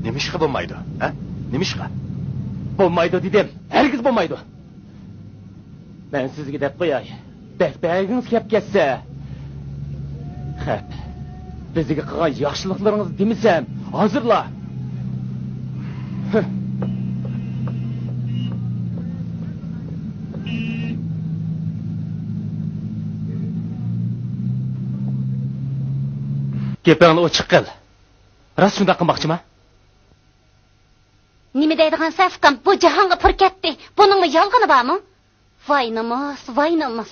Speaker 3: Nima ishqa bo'lmaydi, ha? Nima ishqa?
Speaker 5: Bo'lmaydi dedim. Hargiz bo'lmaydi. Men sizga deb qo'yay. Bekbagingiz kelib ketsa, bizga qilgan yaxshiliklaringizni demisam, hozirla. Gapingni ochiq qil. Rost shunday qilmoqchimi?
Speaker 1: Nima deydigan safqam, bu jahonga pir ketdi. Buningmi yolg'oni bormi? Voy namoz.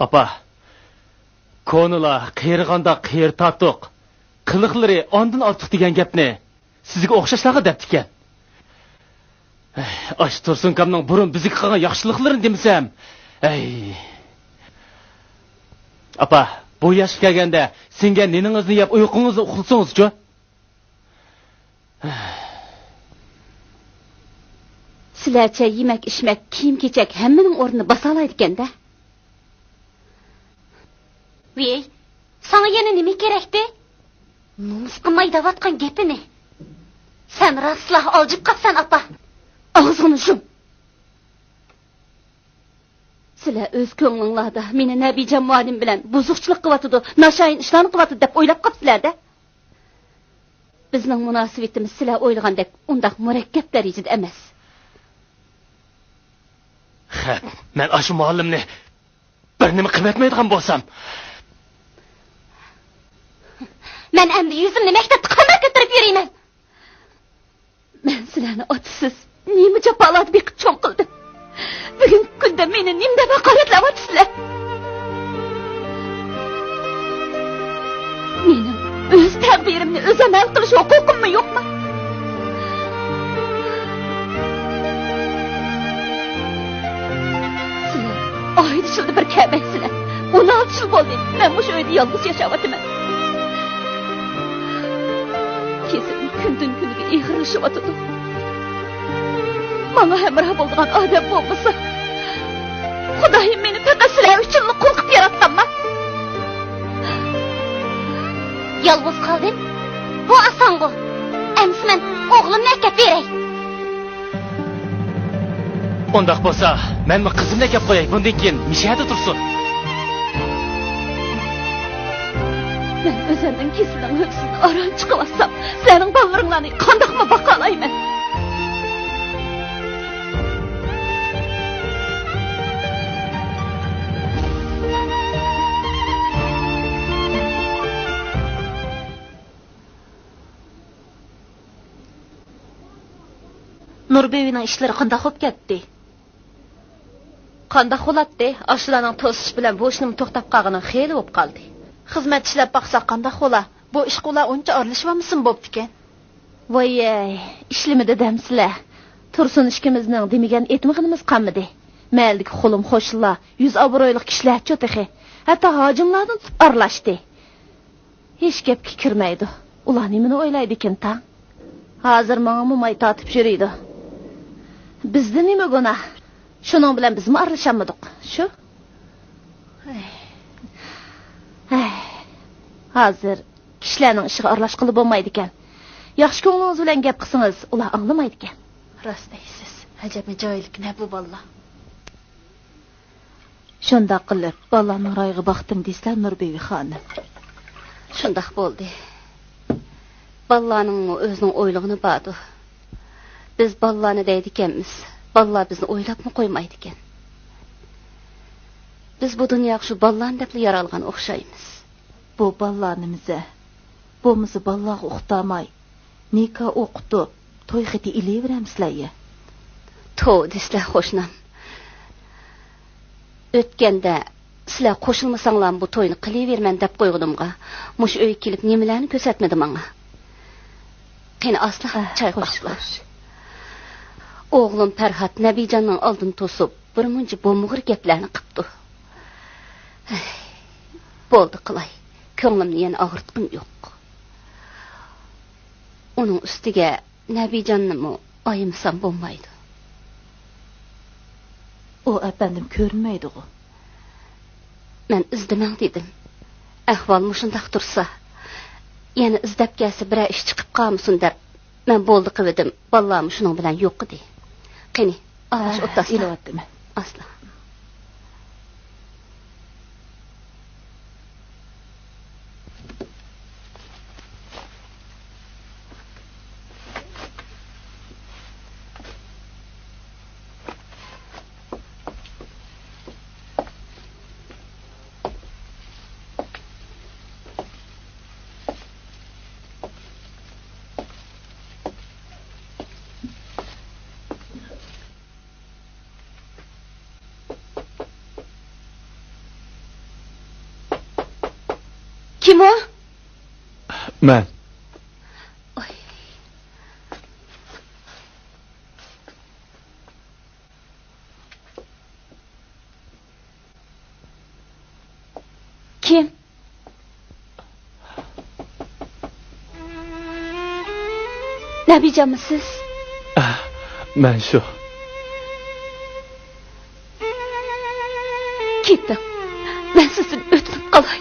Speaker 5: Apa, konular qiyirganda qiyir tatıq, qiliqlari ondan ortiq degan gapni sizga o'xshashlarga debdi ekan. Ash Tursunkamning burun bizga qilgan yaxshiliklarini demisam, Apa, bu yoshga kelganda senga neningizni yeb uyqungizni uxlasangiz-chi?
Speaker 1: Sizlarcha yemak, ichmak, kiyim-kechak hammaning o'rnini bosa oladi ekanda. Vey, sana yana nima kerakdi? Nomus qilmay davatgan gapini. Sen rastlah oljib qapsan, apa. Og'zingni yum. Sizlar o'z ko'nglinglarda meni Nabiy jamoatim bilan buzuqchilik qilyotdi, nashayin ishlarni qilyotdi deb o'ylab qopsizlar-da. Bizning munosabatimiz sizlar o'ylagandek undaq murakkab darajada emas.
Speaker 5: Men ashu muallimni bir nima qilmaydigan bo'lsam,
Speaker 1: men endi yuzimni maktabga qamab ko'tarib yurayman. Men sizlarni otisiz nima jafolat beqib cho'ng qildim. bugün kunda meni nimda haqoratlayapsizlar? Mening o'z taqdirimni o'zim hal qilish huquqimmi yo'qmi? Sizlar oyda shilda bir kelmaysizlar. 16 yil bo'ldi. Men bu uyda yolg'iz yashayapman. Kesin kundan kuniga ig'irlashyapti. Bana hemrah bo'lgan odam bo'lmasa, Xudoyim meni tatasizlar uchun qul qilib yaratganmi? Yolg'iz qoldim. Bu osongo. Endi men o'g'limni akab beray.
Speaker 5: Ondaq bo'lsa, men mi qizimni akab qo'yay. Bundan keyin mishada tursin.
Speaker 1: Men o'zimning kesildan ho'ksini aran chiqarsam, sizlarning bolalaringlarni qandoqmi baqa olayman?
Speaker 6: Nurbevining ishlari qanday bo'lib ketdi?
Speaker 7: Qanday bo'latdi? Ashlarning to'sish bilan bu ishning to'xtab qolgani xeyli bo'lib qoldi.
Speaker 6: Xizmat ishlab baqsa qanday bo'la? Bu ishqolar uncha aralashmamisin bo'pti ekan.
Speaker 7: Voy, ishlimidi damsizlar. Tursun ishkimizning demagan etmig'inimiz qanmidi? Maldik qo'lim xo'shlar, 100 obro'yli kishilar cho'taxi. Hatto hojimlardan aralashdi. Hech gapga kirmaydi. Ular nimani o'ylaydi ekan ta? Hozir menga mo'may tatib yuriydi. Bizda nima gunoh? Shuning bilan biz mi aralashamidik? Shu? Hozir kishilarning ishiga aralashqili bo'lmaydi ekan. Yaxshi ko'nglingiz bilan gap qilsangiz, ular anglamaydi ekan.
Speaker 6: Rost deysiz. Ajabmi joylik ne bu bolla?
Speaker 7: Shundoq qilib, bolamning ro'yiga baxtim deysizlar Nurbevi xonim.
Speaker 1: Shundoq bo'ldi. Ballarning o'zining o'ylig'ini badu. Biz ballarni deydi ekanmiz. Ballar bizni o'ylabmi qo'ymaydi ekan. Biz bu dunyoga shu ballarni deb yaralgan o'xshaymiz.
Speaker 6: Bu ballarimize, bo'lmasa ballarga o'qitamay, nika o'qitib, to'y xiti ileveramsizlar.
Speaker 1: To desizlar qo'shnam. O'tganda sizlar qo'shilmasanglar bu to'yni qilaverman deb qo'yganimga, mush uy kelib nimalarni ko'rsatmadi menga. Qani asla choy qo'shlar. O'g'lim Farhat Nabijonning oldin to'sib, bir muncha bo'mg'ir gaplarni qilibdi. Bo'ldi qilay. Ko'nglimni yana og'ritqim yo'q. Uning ustiga Nabijonni oyimsam bo'lmaydi.
Speaker 6: O efendim ko'rinmaydi-ku.
Speaker 1: Men izdiman dedim. Ahvol mushundaq tursa, yana izdab kelsa bir ish chiqib qolmasin deb, men bo'ldi qildim. Vallahi shuning bilan yo'q edi. Qani, arash o'ttasizlar.
Speaker 6: Ilovatdimi?
Speaker 1: Asla. Kim o?
Speaker 2: Men.
Speaker 1: Oy. Kim? Nabijonmisiz?
Speaker 2: Men shu.
Speaker 1: Ketdim. Men sizdan o'tib qolay.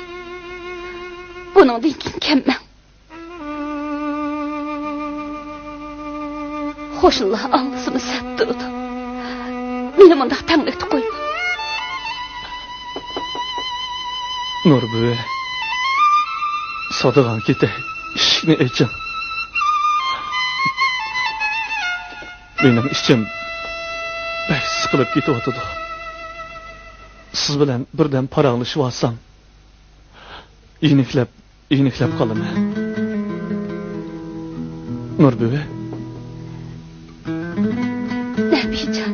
Speaker 1: Buningdan keyin kimman? Qo'shnilar anglisini sattirdi. Meni bundaq tamlikda qo'yma.
Speaker 2: Nur buvi. Sodiqam ketay. Ishni echim. Mening ichim bek siqilib ketyapti. Siz bilan birdan paranglashib olsam, iyniklab qolaman. Nur buvi.
Speaker 1: Nabijon,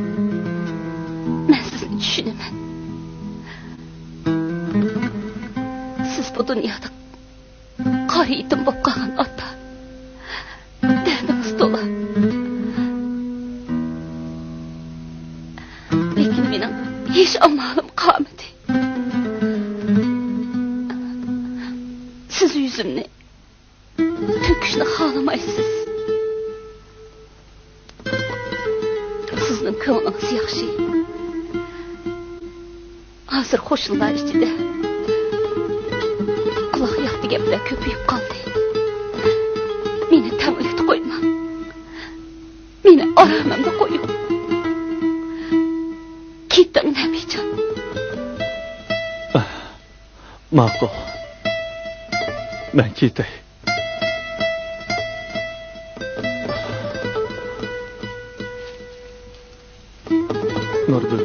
Speaker 1: men siz bu dunyoda qari itim bo'lib qolgan ota dardimiz to'la. Lekin mening hech amalim qolmadi. Siz yüzümni töküşni xohlamaysiz. Sizning ko'nglingiz yaxshi. Hozir qo'shnilar ichida quloq yoqdi gaplar ko'payib qoldi. Meni tamlitib qo'yma. Meni oromimda qo'ying. Ketdim Nabijon.
Speaker 2: Ma'qul. Men ketay. Nurgul,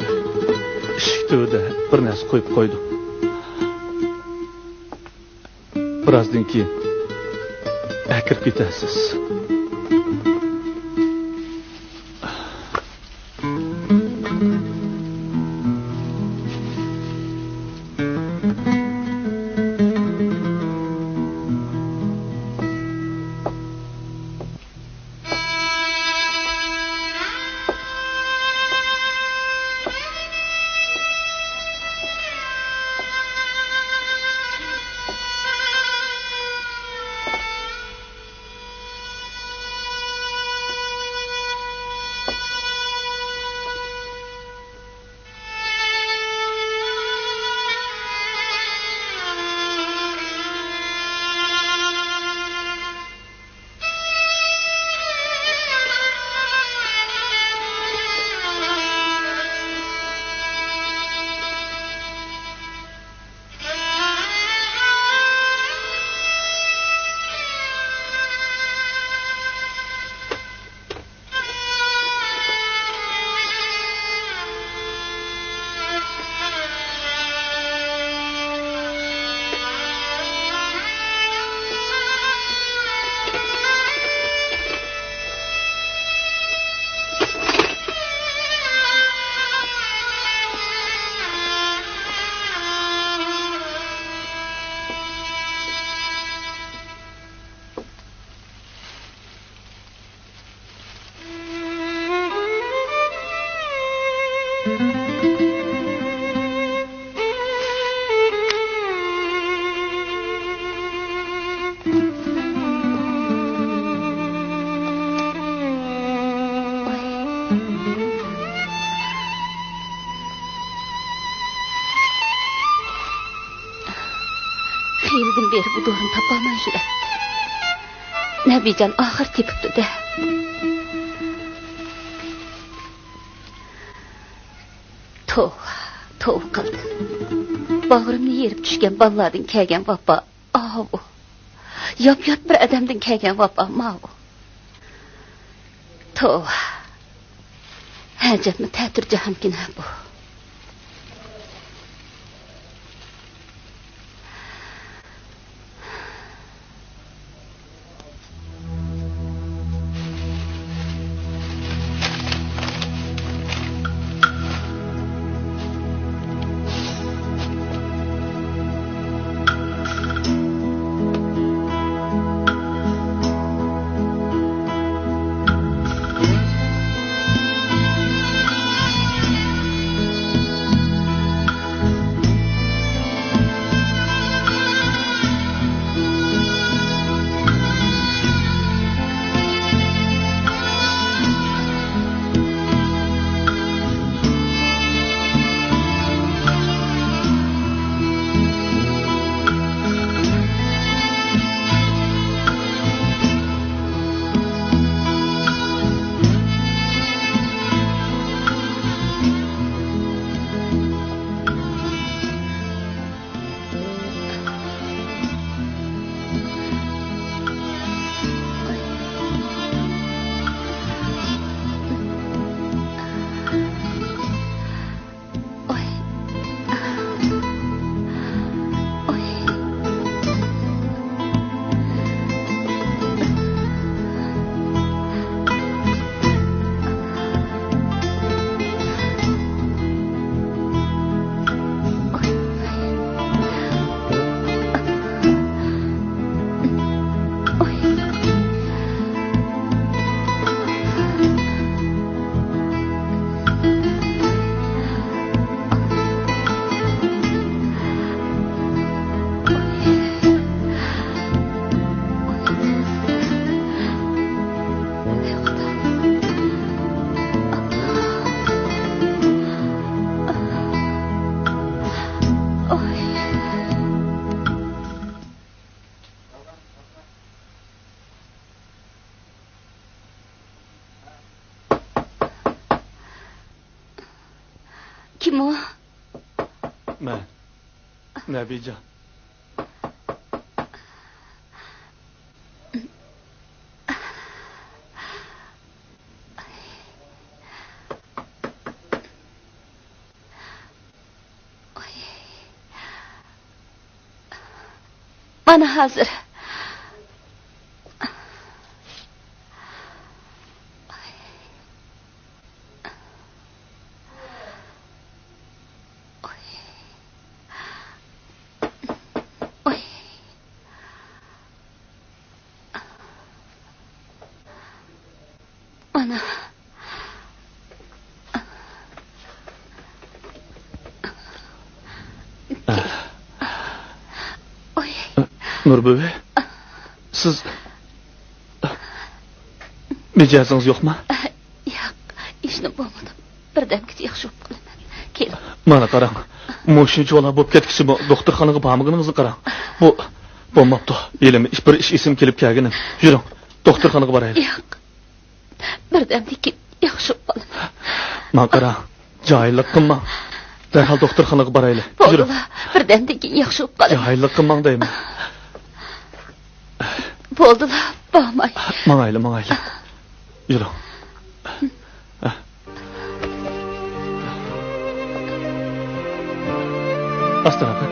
Speaker 2: eshik tubida bir narsa qo'yib qo'ydim. Birozdan keyin kirib ketasiz.
Speaker 1: Xeyilden beri bu doğrunu tapamay jüret. Nabijon ahir tepipti de. Tov qildi. Bağrımni yerib tushgan ballardan kelgan vapa bu. Yop bir adamdan kelgan vapa bu. Tov. Hajatni ta'tir jahamkin bu. Kim o?
Speaker 2: Men. Nabijon.
Speaker 1: Bana hazır. Ana.
Speaker 2: Nurbüve, siz mijozunuz yo'qmi?
Speaker 1: Yo'q, ishni bo'lmadim. Birdamgit yaxshi bo'lib qolaman. Kel.
Speaker 2: Mana qarang. Mo'shuncha bola bo'lib ketkishi bu doktorxonaga bormagingizni qarang. Bu bo'lmabdi. Elimi bir ish esim kelib kelganim. Yuring, doktorxonaga boraylik.
Speaker 1: Yo'q. Birdamgit yaxshi bo'lib qolaman.
Speaker 2: Man qarang, joylik qilma. Darhol doktorxonaga boraylik. Yuring.
Speaker 1: Birdamgit yaxshi bo'lib qolaman.
Speaker 2: Joylik qilmang deyman.
Speaker 1: Bo'ldilar, bormay.
Speaker 2: Mangayli. Yuring. Astana.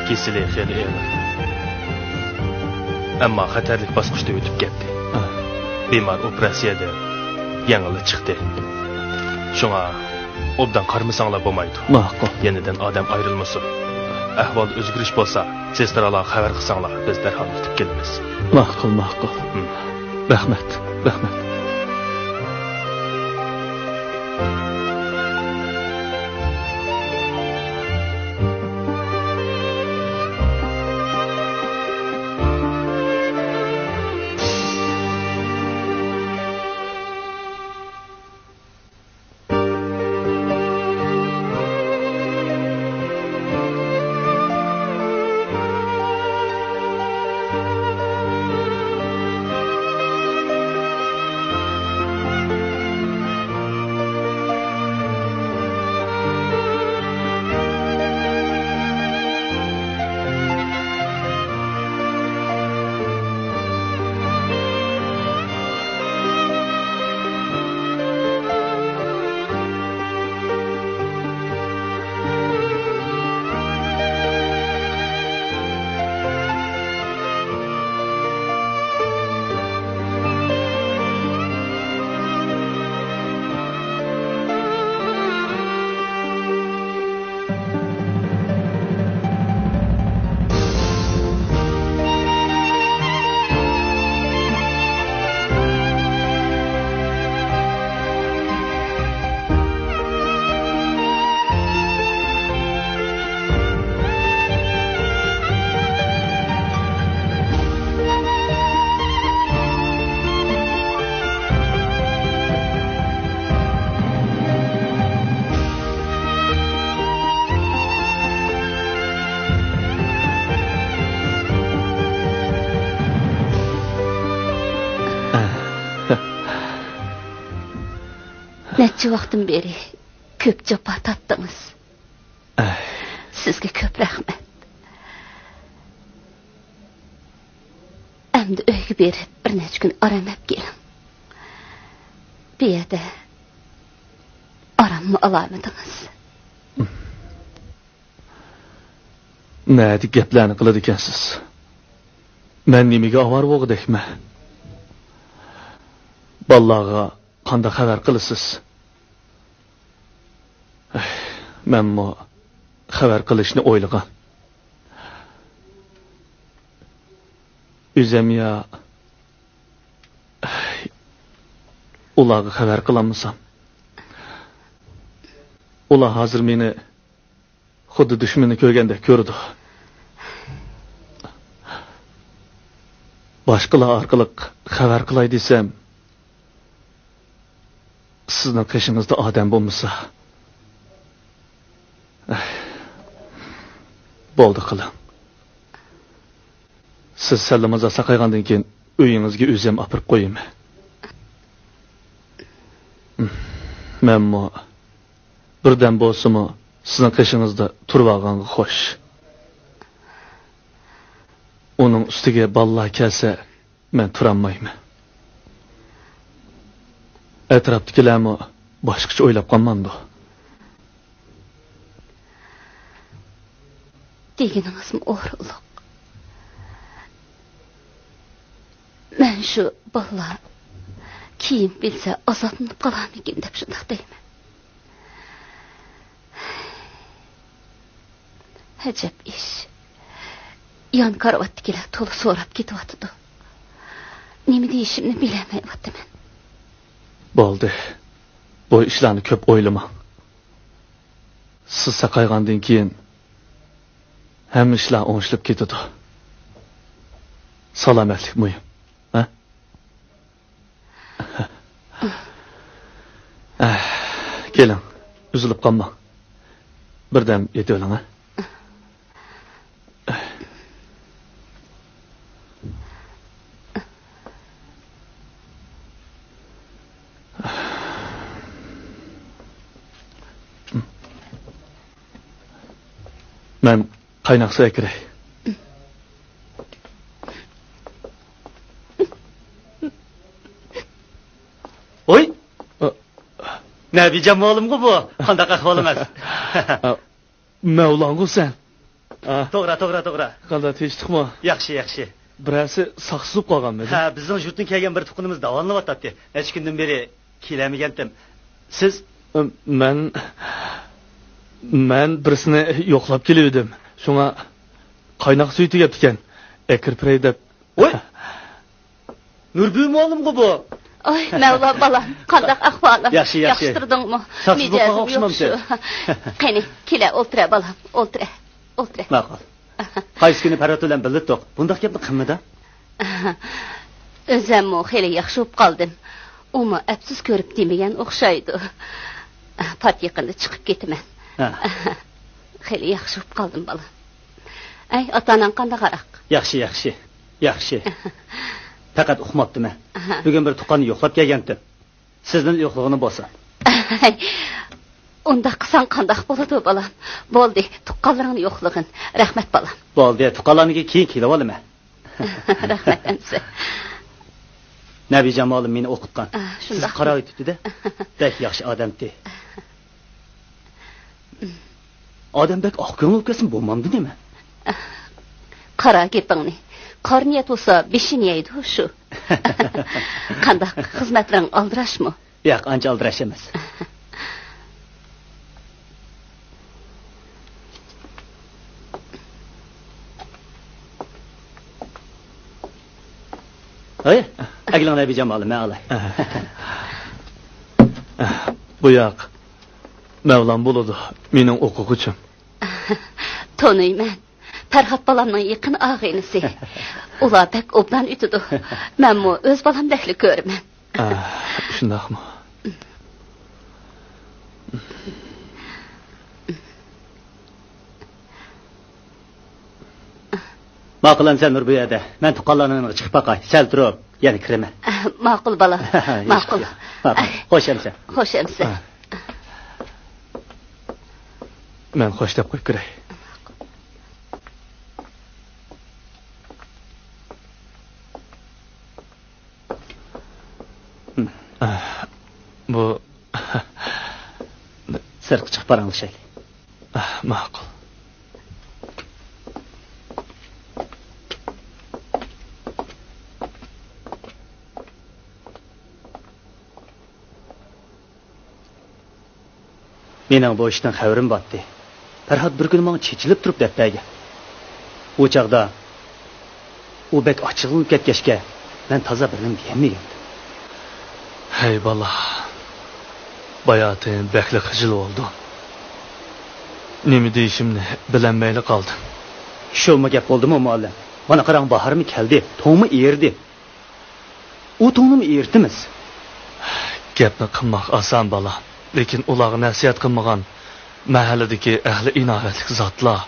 Speaker 8: Kesili xeyli eğer. Ama xatarlik basqışda ötüp ketdi. Bemar operatsiyada yanılı çıktı. Şuna obdan qarmasanlar bo'lmaydi.
Speaker 2: Ma'qul.
Speaker 8: Yenidan odam ayrılmasın. ahvol o'zgarish bo'lsa, sestralar xabar qilsanglar, biz darhol yetib kelamiz.
Speaker 2: Ma'qul. Rahmat.
Speaker 1: Neçə vaxtdan beri köp cəfa tatdınız. Sizə köp rəhmət. Əmdi öyгі berib bir neçə gün aramab gelin. Bir yerdə aramı alamadınız.
Speaker 2: Nədi gəplərini qılıdı ikənsiz? Mən nimige avar boğudəkmə. Ballağa qanda xəbər qılısız. Mən o xəbər qılışını oyluğa. Üzəm ya ulağı xəbər qılamısam. Ula hazır meni xuddi düşməni körgəndək gördü. Başqalar arqılıq xəbər qılay desəm, sizin peşinizde adem bulmuşsa. Boldu kılın. Siz səllamıza saqayğandan keyin uyinizge üzem apırıp koyayım. Məmmo birden bolsumu sizin peşinizde turvağanğı hoş. Onun üstüge ballah kelse mən turanmayım. Etrafdakilarmi boshqacha o'ylab qolmandi.
Speaker 1: Deganingizmi o'g'rilik. Men shu bolalar keyin bilsa azoblanib qolarmikin deb shunday deyman. Ajab ish. Yon karavotdagilar to'la so'rab ketyapti. Nima deyishimni bilmayapman.
Speaker 2: Boldu. Bu işlerini köp oylama. Siz saqayğandan keyin hem işler oňuşlup ketidi. Salametlik mühim. Ha? Gelin, üzülüp qalma. Birden yeti olun ha. Ben kaynak suya girey.
Speaker 5: Oy! Ne diyeceğim oğlum bu? Kandak ahvalımız.
Speaker 2: Mevlan sen.
Speaker 5: Toğra.
Speaker 2: Kanda teştik mi?
Speaker 5: Yaxşı.
Speaker 2: Birisi saksızıp kalgan mıydı?
Speaker 5: Ha, bizim jurtun kelgen bir tukunumuz davanlı vatatdı. Neç günden beri kilemigendim. Siz?
Speaker 2: Ben birisini yoklap geliyordum. Şuna qaynoq suyu tugab ekan. Kirpiray deb.
Speaker 5: Oy. Nurbi muallimga bu.
Speaker 1: Ay, Mevla balam, qandaq ahvalim?
Speaker 5: Yaxshi.
Speaker 1: Yaxşıtırdыңmı?
Speaker 5: Saksız boqqa oxşamamsan.
Speaker 1: Qani, kela o'ltira balam, o'ltira.
Speaker 5: Ma'qul. Qaysi kuni Farhat bilan bildik. Bundaq gapni qilmada?
Speaker 1: O'zimmi xeli yaxshi bo'lib qoldim. Umi afsus ko'rib demagan o'xshaydi. Partiyaqindo chiqib ketaman. Xeli yaxshi bo'lib qoldim balam. Ay, otaning qanday qaraq?
Speaker 5: Yaxshi. Faqat uxmabdim. Bugun bir tuqqanni yo'qlab kelgandim. Sizning yo'qlig'ini bo'lsa.
Speaker 1: Unda qilsang qandaq bo'ladi balam? Bo'ldi, tuqqanlaringni yo'qlig'in. Rahmat balam.
Speaker 5: Bo'ldi, tuqqanlarniga keyin kelib olaman.
Speaker 1: Rahmat ansa.
Speaker 5: Nabi Jamolim meni o'qitgan. Siz qaroytibdi-da. Bek yaxshi odamdi. Odam bek oq ko'ngil o'tkasin bo'lmamdi nima?
Speaker 1: Qara gapingni. Qarniyat bo'lsa, beshini yeydi shu. Qandaq xizmatlaring aldirashmi?
Speaker 5: Yo'q, ancha aldirash emas. Ay, aglan Nabi Jamolim, men alay.
Speaker 2: Bu yoq Mevlam bo'ladi, mening o'quvchim.
Speaker 1: Tanıyman. Farhat balamning yaqin og'aynisi. Ular bek obdan ütüdü. Menmi o'z balamdakli ko'raman.
Speaker 2: Shundaqmi?
Speaker 5: Ma'qulansan Nurbiyada. Men tuqqanlarni chiqib baqay. Sal turib, yana kiraman.
Speaker 1: Ma'qul balam. Ma'qul.
Speaker 5: Xo'shamsan.
Speaker 2: Men xo'shlab qo'yib kiray. Bu
Speaker 5: sirq chiqib baranglashay.
Speaker 2: Ma'qul.
Speaker 5: Mening bu ishdan xabarim botdi. Farhat bir kun menga chechilib turib debdagi. O chaqda u bek ochiqlanib ketgachga men toza bilim diyolmadim.
Speaker 2: Hey bala. Bayatin bekli xijil oldu. Nemi deyishimni bilinmeyli qaldim.
Speaker 5: Şolma gap bo'ldimi muallim? Mana qarang baharmi keldi, to'ngmi erdi. U to'ngni ertimiz.
Speaker 2: Gapni qilmoq oson bala. Lekin ularga nasihat qilmagan mahalladagi ahli inoyatlik zotlar,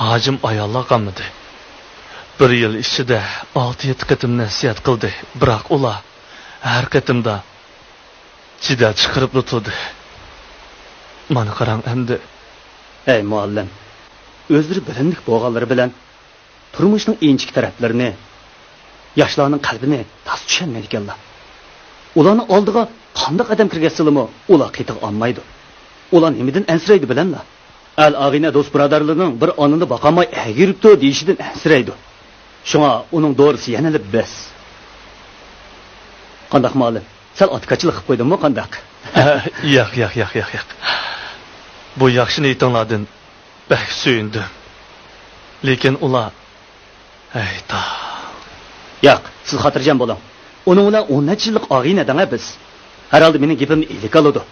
Speaker 2: hojim ayollar qolmadi. Bir yil ichida 6-7 qatim nasihat qildi, biroq ular har qatimda chidab chiqarib turdi. Mana qarang endi.
Speaker 5: Ey muallim, o'zlari bilindik bo'lganlari bilan turmushning inchik taraflarini, yoshlarning qalbini tas tushunmaydi ekanlar. Ularni oldiga qanday qadam kirgizsilimi, ular qitiq olmaydi. Ular nimidan ansiraydi bilanlar. Al-Ag'ina do'st birodarlarning bir onini boqamay agiribdi deyishidan ansiraydi. Shunga uning doğrusi yanada bas. Qandaq muallim? Sen otkachilik qilib qo'ydingmi qandaq?
Speaker 2: Yo'q. Bu yaxshi niyatinglardan bak suyundim. Lekin ular ayta.
Speaker 5: Yo'q, siz xotirjam bo'ling. Uning bilan 10 yillik og'inadan biz. Herhalde mening gapimni ilik oladi.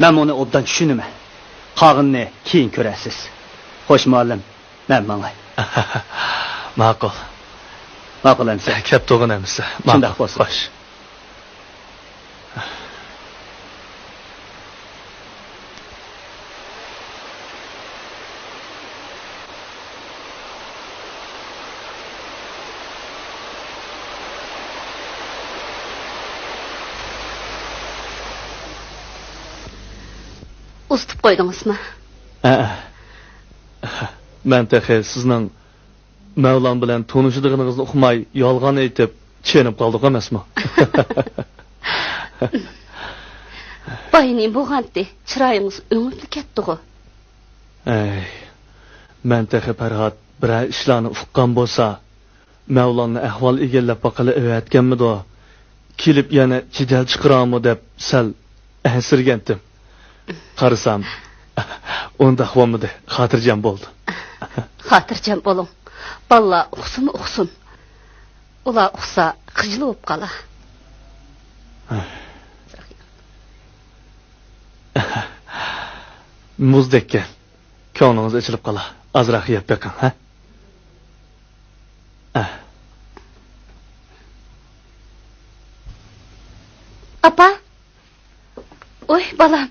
Speaker 5: Men uni obdan tushunaman. Qog'inni keyin ko'rasiz. Xo'sh muallim, men mangay.
Speaker 2: Ma'qul.
Speaker 5: Ma'qulansa.
Speaker 2: Kep to'g'inamiz.
Speaker 5: Shunday bo'lsin.
Speaker 2: Xo'sh.
Speaker 1: Ustib qo'ydingizmi?
Speaker 2: Men texe sizning Mevlam bilan tanishdigingizni uqmay, yolg'on aytib, chenib qoldik emasmi?
Speaker 1: Bayning bo'lgandi, chiroyingiz o'ngilib ketdi-ku.
Speaker 2: Men texe Farhat bir ishlarni uqqan bo'lsa, Mevlamni ahvol egallab baqili aytganmidi? Kelib yana jidal chiqaramo deb sal ansirgandim. Qarasam, onda ahvomida xotirjam bo'ldi.
Speaker 1: Xotirjam bo'ling. Ballar uqsin. Ular uqsa, xijil bo'lib qolar.
Speaker 2: Muzdekka. Ko'nglingiz ichilib qolar. Azroq yeb beqing, ha?
Speaker 1: Apa? Oy, balam.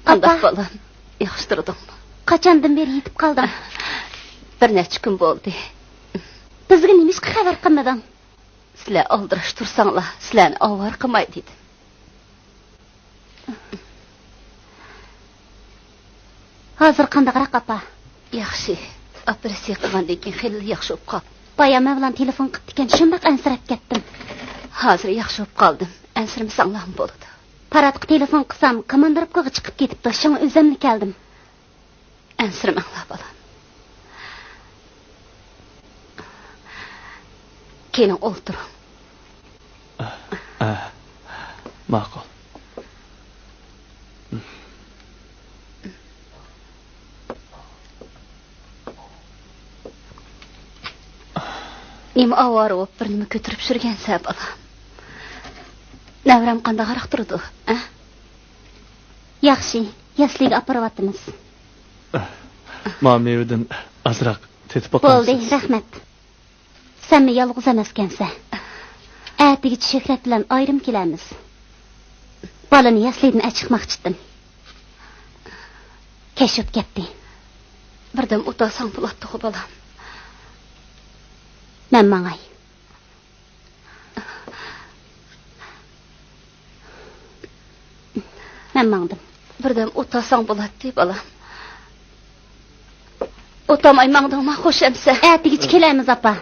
Speaker 1: Qanday balam? Yaxshi turdingmi?
Speaker 7: Qachondan beri yetib qoldim?
Speaker 1: Bir necha kun bo'ldi.
Speaker 7: Bizga nima ish xabar qilmading?
Speaker 1: Sizlar oldirash tursanglar, sizlarni avvar qilmay dedim.
Speaker 7: Hozir qandaqroq apa?
Speaker 1: Yaxshi. Operatsiya qilgandan keyin xeyli yaxshi bo'lib qoldi.
Speaker 7: Bayama bilan telefon qildi ekan, shundoq ansirab ketdim.
Speaker 1: Hozir yaxshi bo'lib qoldim. Ansirmasanglar ham bo'ladi.
Speaker 7: Paratga telefon qilsam, komandirovkaga chiqib ketibdi. Shunga o'zimni keldim.
Speaker 1: Ansirmanglar bolam. Keyin o'tiring.
Speaker 2: Ma'qul.
Speaker 1: Nima avvaro bo'lib bir nima ko'tarib shurgansa bolam. Navram qandaqroq turdi, ha?
Speaker 7: Yaxshi, yasliga aparavatimiz.
Speaker 2: Ma'mevidan azroq tetib
Speaker 7: Bo'ldi,
Speaker 2: boqamiz.
Speaker 7: rahmat. Sen yolg'iz emaskansa. Ertaga Shuhrat bilan ayrim kelamiz. Balani yaslidan chiqmoqchidim. Kashf ketdi.
Speaker 1: Birdan o'tasang bo'ladi, bolam.
Speaker 7: Men mangay. Men mangdim.
Speaker 1: Birdan o'tasang bo'ladi, bolam. O'tamay mangdingmi, xo'shamsa?
Speaker 7: Ertaga kelamiz, apa.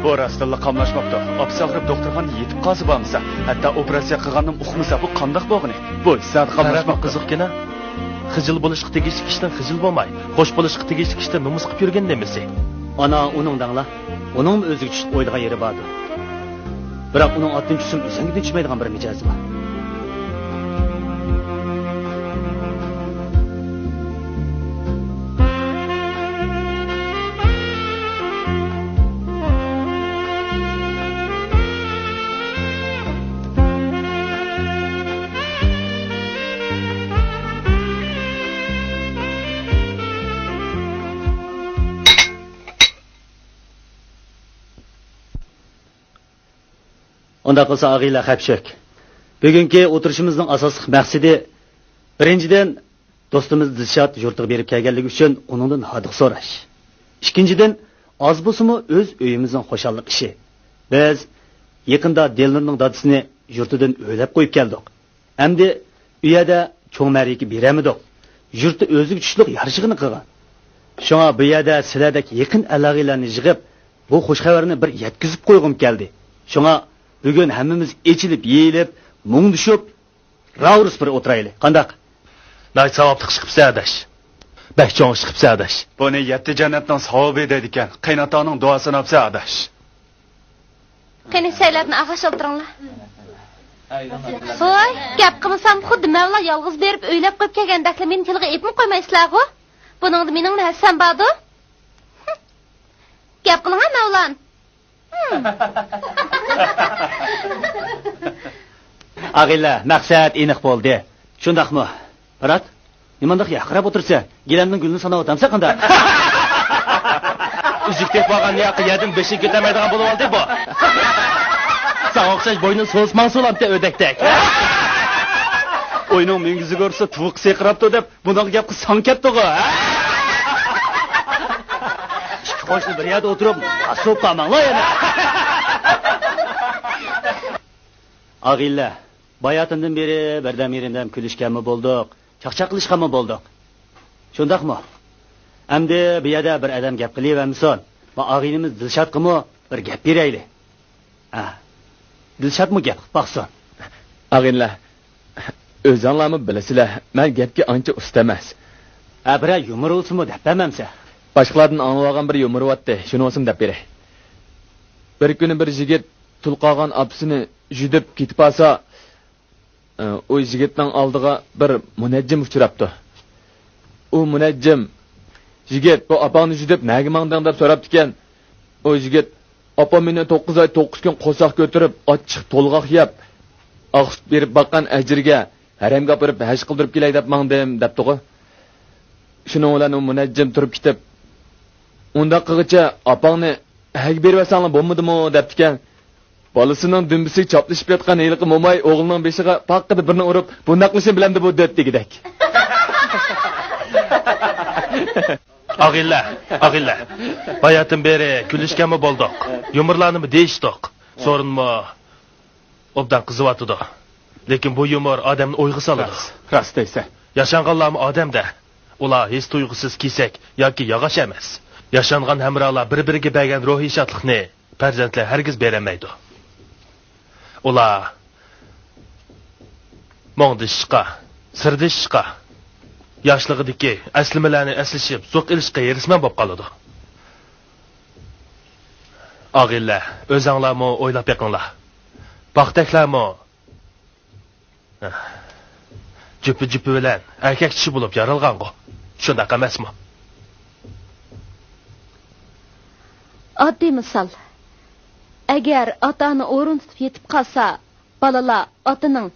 Speaker 5: Bu rastilla qamlashmoqda. Obsaqrib doktorxona yetib qolsa bo'lmasa, hatto operatsiya qilganim uqmasa bu qandoq bo'lg'ini? Bu sad qamlashmoq
Speaker 8: qiziqkina. Xijil bo'lishga tegishli ishdan xijil bo'lmay, xo'sh bo'lishga tegishli ishdan nomus qilib yurgan demisi.
Speaker 5: Ana uning dangla. Uning o'ziga tushib o'ylagan yeri bordi. Biroq uning otdan tushim o'zingga tushmaydigan bir mijozi bor. Onda qilsa ag'ila xapshak. Bugungi o'tirishimizning asosiy maqsadi birinchidan do'stimiz Dilshod yurtiga berib kelganligi uchun uningdan hadiq so'rash. Ikkinchidan oz bo'lsa-mu o'z uyimizning xo'shallik ishi. Biz yaqinda Delnurning dadisini yurtidan o'ylab qo'yib keldik. Endi uyada cho'ng mariki beramidik. Yurti o'ziga tushliq yarishig'ini qilgan. Shunga bu yerda sizlardek yaqin aloqalarni yig'ib, bu xush xabarni bir yetkazib qo'yg'im keldi. Shunga bugun hammamiz echilib, yeyilib, mungdishib, ravrus bir o'tiraylik. Qandaq?
Speaker 8: Nay savobli chiqibsa adash. Bakchong chiqibsa adash.
Speaker 5: Buni 7 jannatning savobi deydi ekan. Qaynotangning duosini olsa adash.
Speaker 7: Qani saylarni ag'ash o'tiringlar. Voy, gap qilsam xuddi Mavla yolg'iz berib o'ylab qo'yib kelgandakla meni tilga epmi qo'ymaysizlar-ku? Buningda mening narsam bordi. Gap qiling Mavlan.
Speaker 5: Ag'illa, maqsad aniq bo'ldi. Shundaqmi? Barat, nimandaq yaqirab o'tirsa, gilamning gulini sanab o'tamsa qanday?
Speaker 8: Uzukdek bo'lgan yoqqa yedim beshik ketamaydigan bo'lib oldi bu. Sen o'xshash bo'yni so'zman so'lamda o'dakdak.
Speaker 5: O'yning mingizi ko'rsa tuvuq seqirabdi deb, bunday gap qilsang ketdi-ku, ha? Qo'shni bir yerda o'tirib, asab qolmanglar yana. Ag'illa, Bayatından beri birdam yerinden kulishganmi bo'ldik, chaqchaq qilishganmi bo'ldik. Shundaqmi? Endi bu yerda bir adam gap qilyapmisan. Va og'inimiz Dilshodqimi bir gap berayli. Ha. Dilshodmi gap baqsin.
Speaker 8: Og'inlar, o'zinglarmi bilasizlar, men gapga ancha usta emas.
Speaker 5: Ha, bir yumor olsunmi deb demamsa.
Speaker 8: Boshqalardan anglagan bir yumor o'tdi, shuni olsin deb beray. Bir kuni bir yigit tulqagan apsini judib ketib olsa, o yigitning oldiga bir munajjim uchrabdi. U munajjim yigit bu opangni judib nega mangding deb so'rabdi ekan. O yigit opam meni 9 oy 9 kun qo'saq ko'tarib, ochiq to'lg'oq yeb, oqsit berib baqqan ajriga haramga borib haj qildirib kelay deb mangdim debdi-ku. Shuning bilan u munajjim turib ketib, unda qilgicha opangni haj berib olsanglar bo'lmadimi debdi ekan. Balısının dümbüsü çaplışıp yatkan eyliqi momay oğlunun beşiğe paqqıdı birini urup bundak mısın bilemdi bu dört degidek.
Speaker 9: Ağilla. Bayatın beri külüşken mi bulduk? Yumurlarını mı değiştik? Sorun mu? Obdan kızıvatıdı. Lekin bu yumur adamın uygu salıdı.
Speaker 2: Rast deyse.
Speaker 9: Yaşanğanlar mı adam da? Ula hiç duygusuz kisek yoki yağaş emas. Yaşanğan hemralar bir-biriga bergan ruhiy shodlikni farzandlar hargiz beramaydi. Ular mo'ngdishqa, sirdishqa, yoshlig'idagi aslimalarni eslashib, zo'q ilishga erisman bo'lib qoladi. Og'illar, o'zinglarmi o'ylab beqinglar. Baxtaklarmi? Jupi bilan erkak kishi bo'lib yaralgan-ku. Shunday emasmi?
Speaker 7: Oddiy misol. Agar otani o'rin tutib yetib qolsa, balalar otaning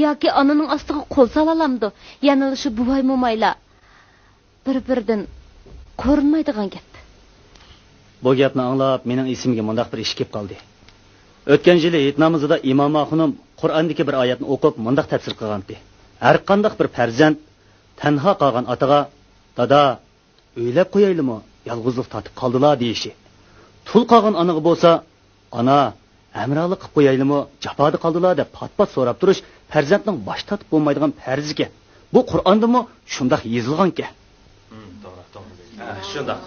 Speaker 7: yoki onaning ostiga qo'l solalamdi. Yana shu buvay mo'maylar bir-biridan ko'rinmaydigan gap.
Speaker 5: Bu gapni anglab, mening esimga mundaq bir ish kelib qoldi. O'tgan yili It namozida Imoma xonim Qur'ondagi bir oyatni o'qib mundaq tafsir qilgandi. Har qanday bir farzand tanho qolgan otaga dada o'ylab qo'yaylimi, yolg'izlik tatib qoldilar deyishi. Tul qolgan onaga bo'lsa, ona amralik qilib qo'yaylimi, jafodi qoldilar deb pat-pat so'rab turish farzandning bosh tatib bo'lmaydigan farz ekan. Bu Qur'ondami shunday yozilgan-ku.
Speaker 9: To'g'ri. Shunday.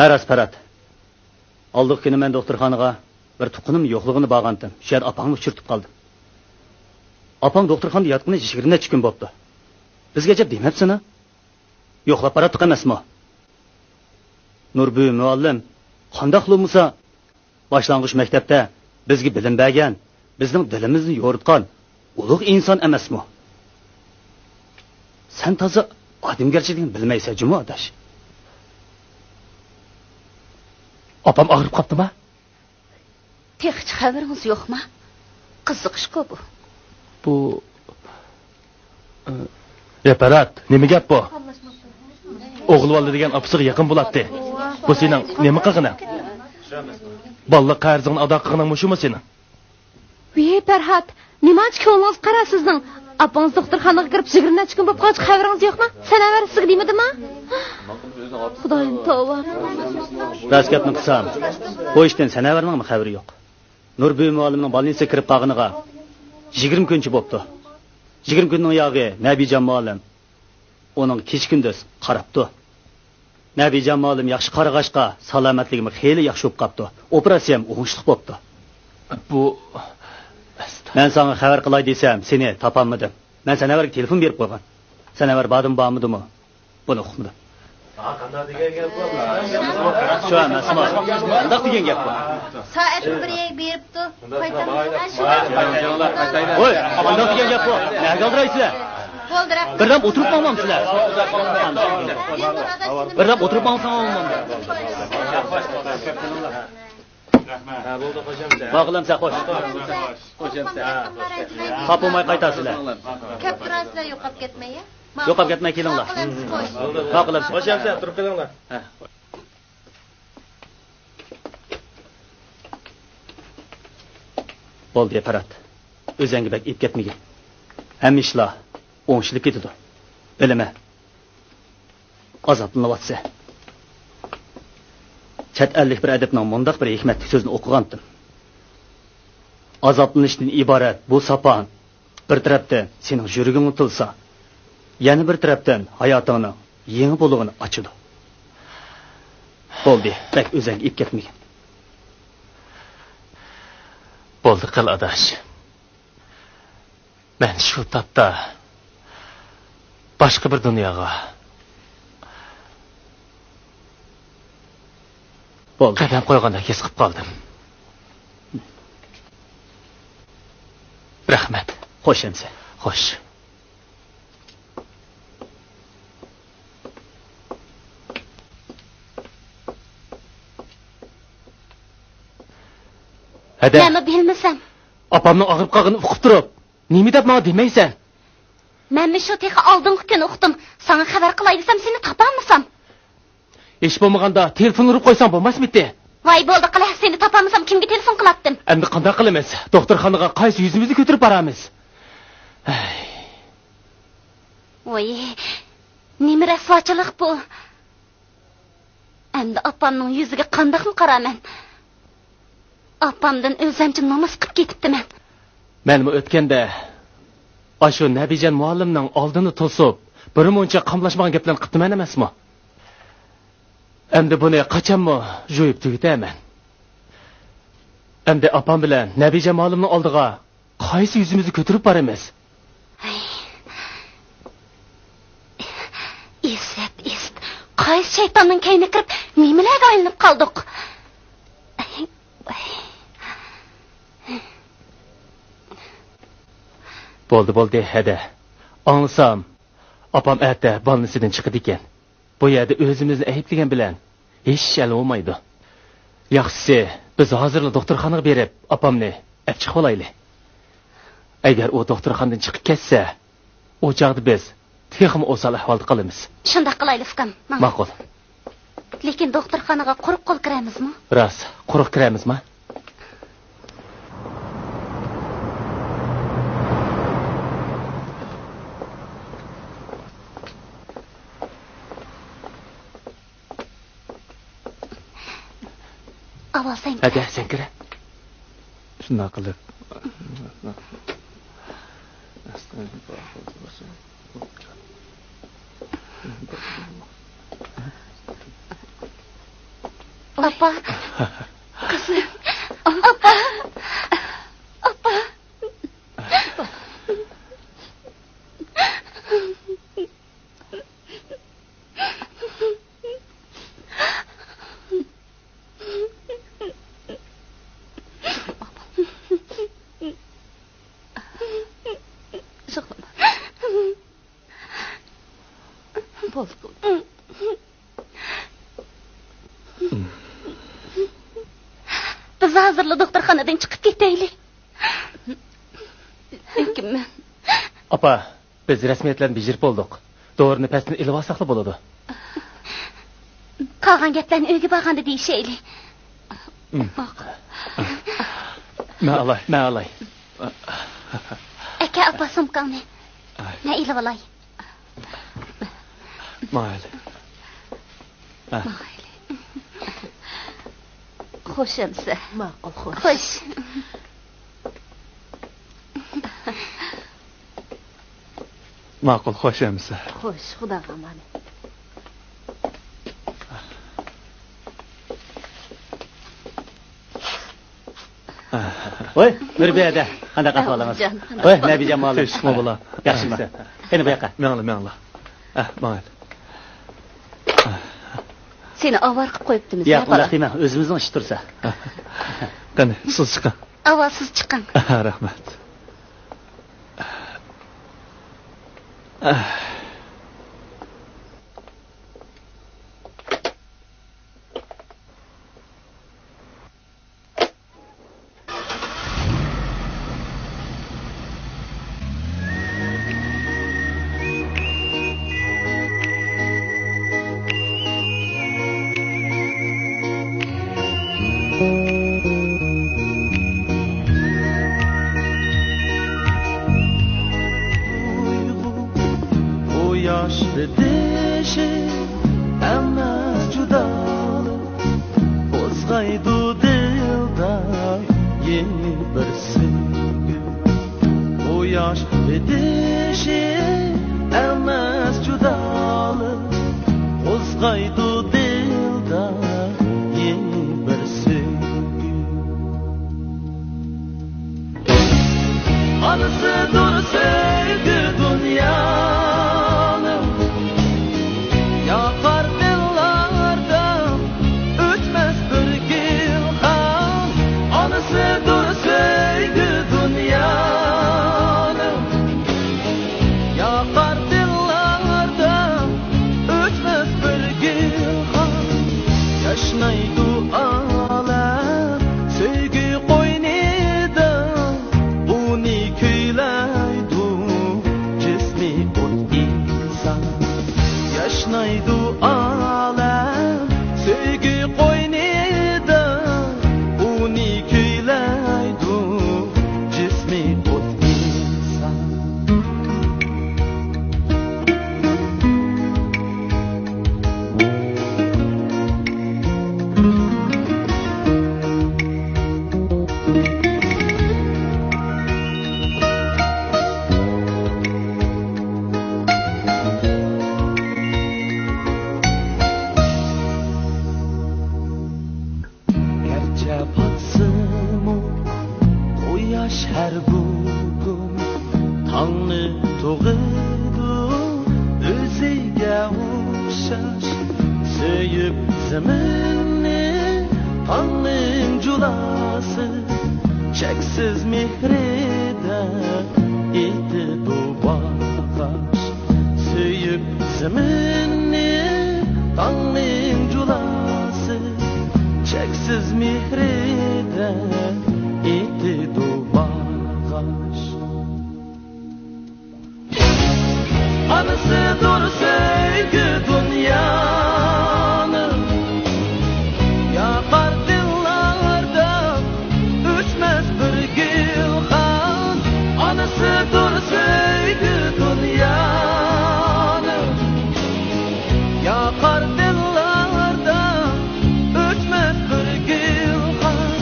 Speaker 5: Aras parat. Oldiq kuni men doktorxonaga bir tuqunim yo'qligini borgandim. Shu yerda opamni uchirtib qoldim. Opam doktorxonada yotgani 20 kun bo'pti. Bizgacha demabsizmi? Yo'qlab baratdiq emasmi? Nurbi muallim qandoq bo'lsa, boshlang'ich maktabda bizga bilim bergan, bizning dilimizni yo'ritgan ulug' inson emasmi? Sen toza odamgarchilikni bilmaysan, juma odash.
Speaker 8: Opam og'rib qoptimi?
Speaker 1: Hech xabaringiz yo'qmi? Qiziqish-ku bu.
Speaker 8: Bu
Speaker 9: Parat, nima gap bu? O'g'ilvalli degan opasiga yaqin bo'ladi. Bu sening nima qilganing? Balla qarzingni ado qilganing mushumi sening?
Speaker 7: Voy Farhat, nimachi ko'nglingiz qara sizning? Apangiz doktorxonaga kirib 20 kun bo'lib qolib xabaringiz yo'qmi? Sanavar sizga demadimi? Xudoyim tavba.
Speaker 5: Raskatni qilsam, bu ishdan sanavarning xabari yo'q. Nurbi muallimning bolnitsaga kirib qolganiga 20 kunchi bo'pti. 20 kunning yog'i Nabijon muallim uning kech kunduz qarabdi. Nabijon muallim yaxshi qarag'ashqa salomatligim xeyli yaxshi bo'lib qopti. Operatsiyam o'ngishli bo'pti.
Speaker 8: bu
Speaker 5: Men sana xabar qilay desam, seni topolmadim. Men sanavarga telefon berib qo'ygan. Sanavar bodim bormidimi? Buni uqmadim.
Speaker 9: Qanday degan gap bu?
Speaker 5: Shu emasmi? Qanday degan gap bu?
Speaker 6: Soat 1ga beribdi.
Speaker 5: Voy, qanday degan gap bu? Nega oldirasizlar?
Speaker 6: Bo'ldirab.
Speaker 5: Birdan o'tirib qolmamsizlar. Birdan o'tirib qolsam Bağlam sen hoş. Kapılmay qaytasızlar.
Speaker 6: Kapturasizlar yo'qolib ketmay.
Speaker 5: Yo'qolib ketmay kelinglar. Bağlam sen.
Speaker 9: Hoş sen turib kelinglar.
Speaker 5: Bo'ldi parat. O'zangi bak ip ketmagan. Hamma ishlar o'ngishilib ketdi. Bilima. Azoblanayotsa. Chet ellik bir adibning mundaq bir hikmatli so'zini o'qigandim. azoblanishdan iborat bu sapan bir tarafdan sening yuraging utilsa, yana bir tarafdan hayotingni yangi bo'lug'ini ochadi. Bo'ldi, bak o'zing ip ketmagin.
Speaker 9: Bo'ldi qil adash. Men shu topda boshqa bir dunyoga
Speaker 5: Bo'ldi.
Speaker 9: qadam qo'ygandek his qilib qoldim. Rahmat.
Speaker 5: Xo'sh endi.
Speaker 9: Xo'sh. Hadi.
Speaker 1: Nima bilmasam.
Speaker 9: Apamning og'rib qolganini uqib turib, nima deb menga demaysan?
Speaker 1: Men shu teqa oldingi kuni uqdim. Sana xabar qilay desam, seni topolmasam.
Speaker 9: Hech bo'lmaganda telefon urib qo'ysam bo'lmasmidi?
Speaker 1: Voy bo'ldi, qilay seni topolmasam kimga telefon qilatdim?
Speaker 9: Endi qanday qilamiz? Doktorxonaga qaysi yuzimizni ko'tarib boramiz?
Speaker 1: Voy, nima rasvochilik bu? Endi opamning yuziga qandaqmi qaraman? Opamdan o'zimcha namoz qilib ketibdiman.
Speaker 9: Men o'tganda Ashu Nabijan muallimning oldini to'sib, bir muncha qamlashmagan gaplarni qilibman emasmi? Endi buni qachonmi jo'yib tugataman? Endi opam bilan Nabijan muallimning oldiga qaysi yuzimizni ko'tarib boramiz?
Speaker 1: Ist. Qaysi shaytonning kayni kirib, nimalarga aylanib qoldik?
Speaker 9: Bo'ldi, hada. Anglasam, opam erta bolnisidan chiqdi ekan. Bu yerda o'zimizni ayblagan bilan hech shal olmaydi. Yaxshisi, biz hozirla doktorxonaga berib, opamni olib chiqib olaylik. Agar u doktorxonadan chiqib ketsa, o chaqda biz texmi o'sal ahvolda qolamiz.
Speaker 1: Shunda qilaylik, ukam.
Speaker 9: Ma'qul.
Speaker 1: Lekin doktorxonaga quruq qo'l kiramizmi?
Speaker 9: Rost, quruq kiramizmi?
Speaker 1: Avval sen.
Speaker 9: Hadi sen kira.
Speaker 2: Shunday qilib.
Speaker 1: Apa. Kızım. Apa. Biz hazırla doktorxonadan chiqib ketaylik. Lekin men
Speaker 9: Apa, biz rasmiyatlarni bijirib bo'ldik. Doğruni pastdan ilib olsaqli bo'ladi.
Speaker 1: Qolgan gaplarni uyga borganda deyishaylik.
Speaker 9: Men olay.
Speaker 1: Aka apa sumkangni. Men ilib olay.
Speaker 2: Mayli.
Speaker 1: Xo'sh emsa.
Speaker 6: Ma'qul, xo'sh.
Speaker 1: Xo'sh.
Speaker 2: Ma'qul, xo'sh emsa.
Speaker 6: Xo'sh, xudoga emanet.
Speaker 5: Voy, Nurbiyada, qanday ahvolimiz? Voy, Nabijan muallim.
Speaker 2: Tinchmi bular?
Speaker 5: Yaxshimi? Qani bu yoqqa.
Speaker 2: Mangla. Mayli.
Speaker 1: Seni avar qilib qo'yibdimiz.
Speaker 5: Yo'q, ular deyman, o'zimizning ish tursa.
Speaker 2: Qani, siz chiqing.
Speaker 1: Avval siz chiqing.
Speaker 2: Rahmat.
Speaker 10: Yaşlı deşe ama judalı Bozgaydı dilda yeni bir sil yaş edişi emas judalık Ozgaydı dilda yeni bir sevgi Anısıdır sevgi dünyanın Yakar dillarda ötmez bir gilhan Anısıdır sevgi dünyanın Yakar dillarda ötmez bir gilhan Yaşnaydı alem sevgi koynida Uni köylaydı cismi ot insan Yaşnaydı alem sevgi koynida Uni köylaydı cismi ot insan Gerçe batsımı o yaş her bugün Tanrı doğdu özüge uşaş Söyüp zeminni Tanrı'nın culası Çeksiz mihride idi duvağaş Söyüp zeminni Tanrı'nın culası Çeksiz mihride iti duvağaş Anısıdır sevgi dünyanın Yakar dillarda ötmez bir gilhan Anısıdır sevgi dünyanın Yakar dillarda ötmez bir gilhan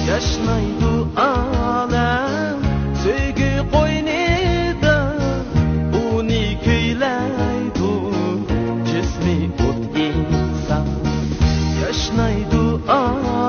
Speaker 10: Yaşnaydı alem sevgi koynida Uni köylaydı cismi ot insan Yaşnaydı alem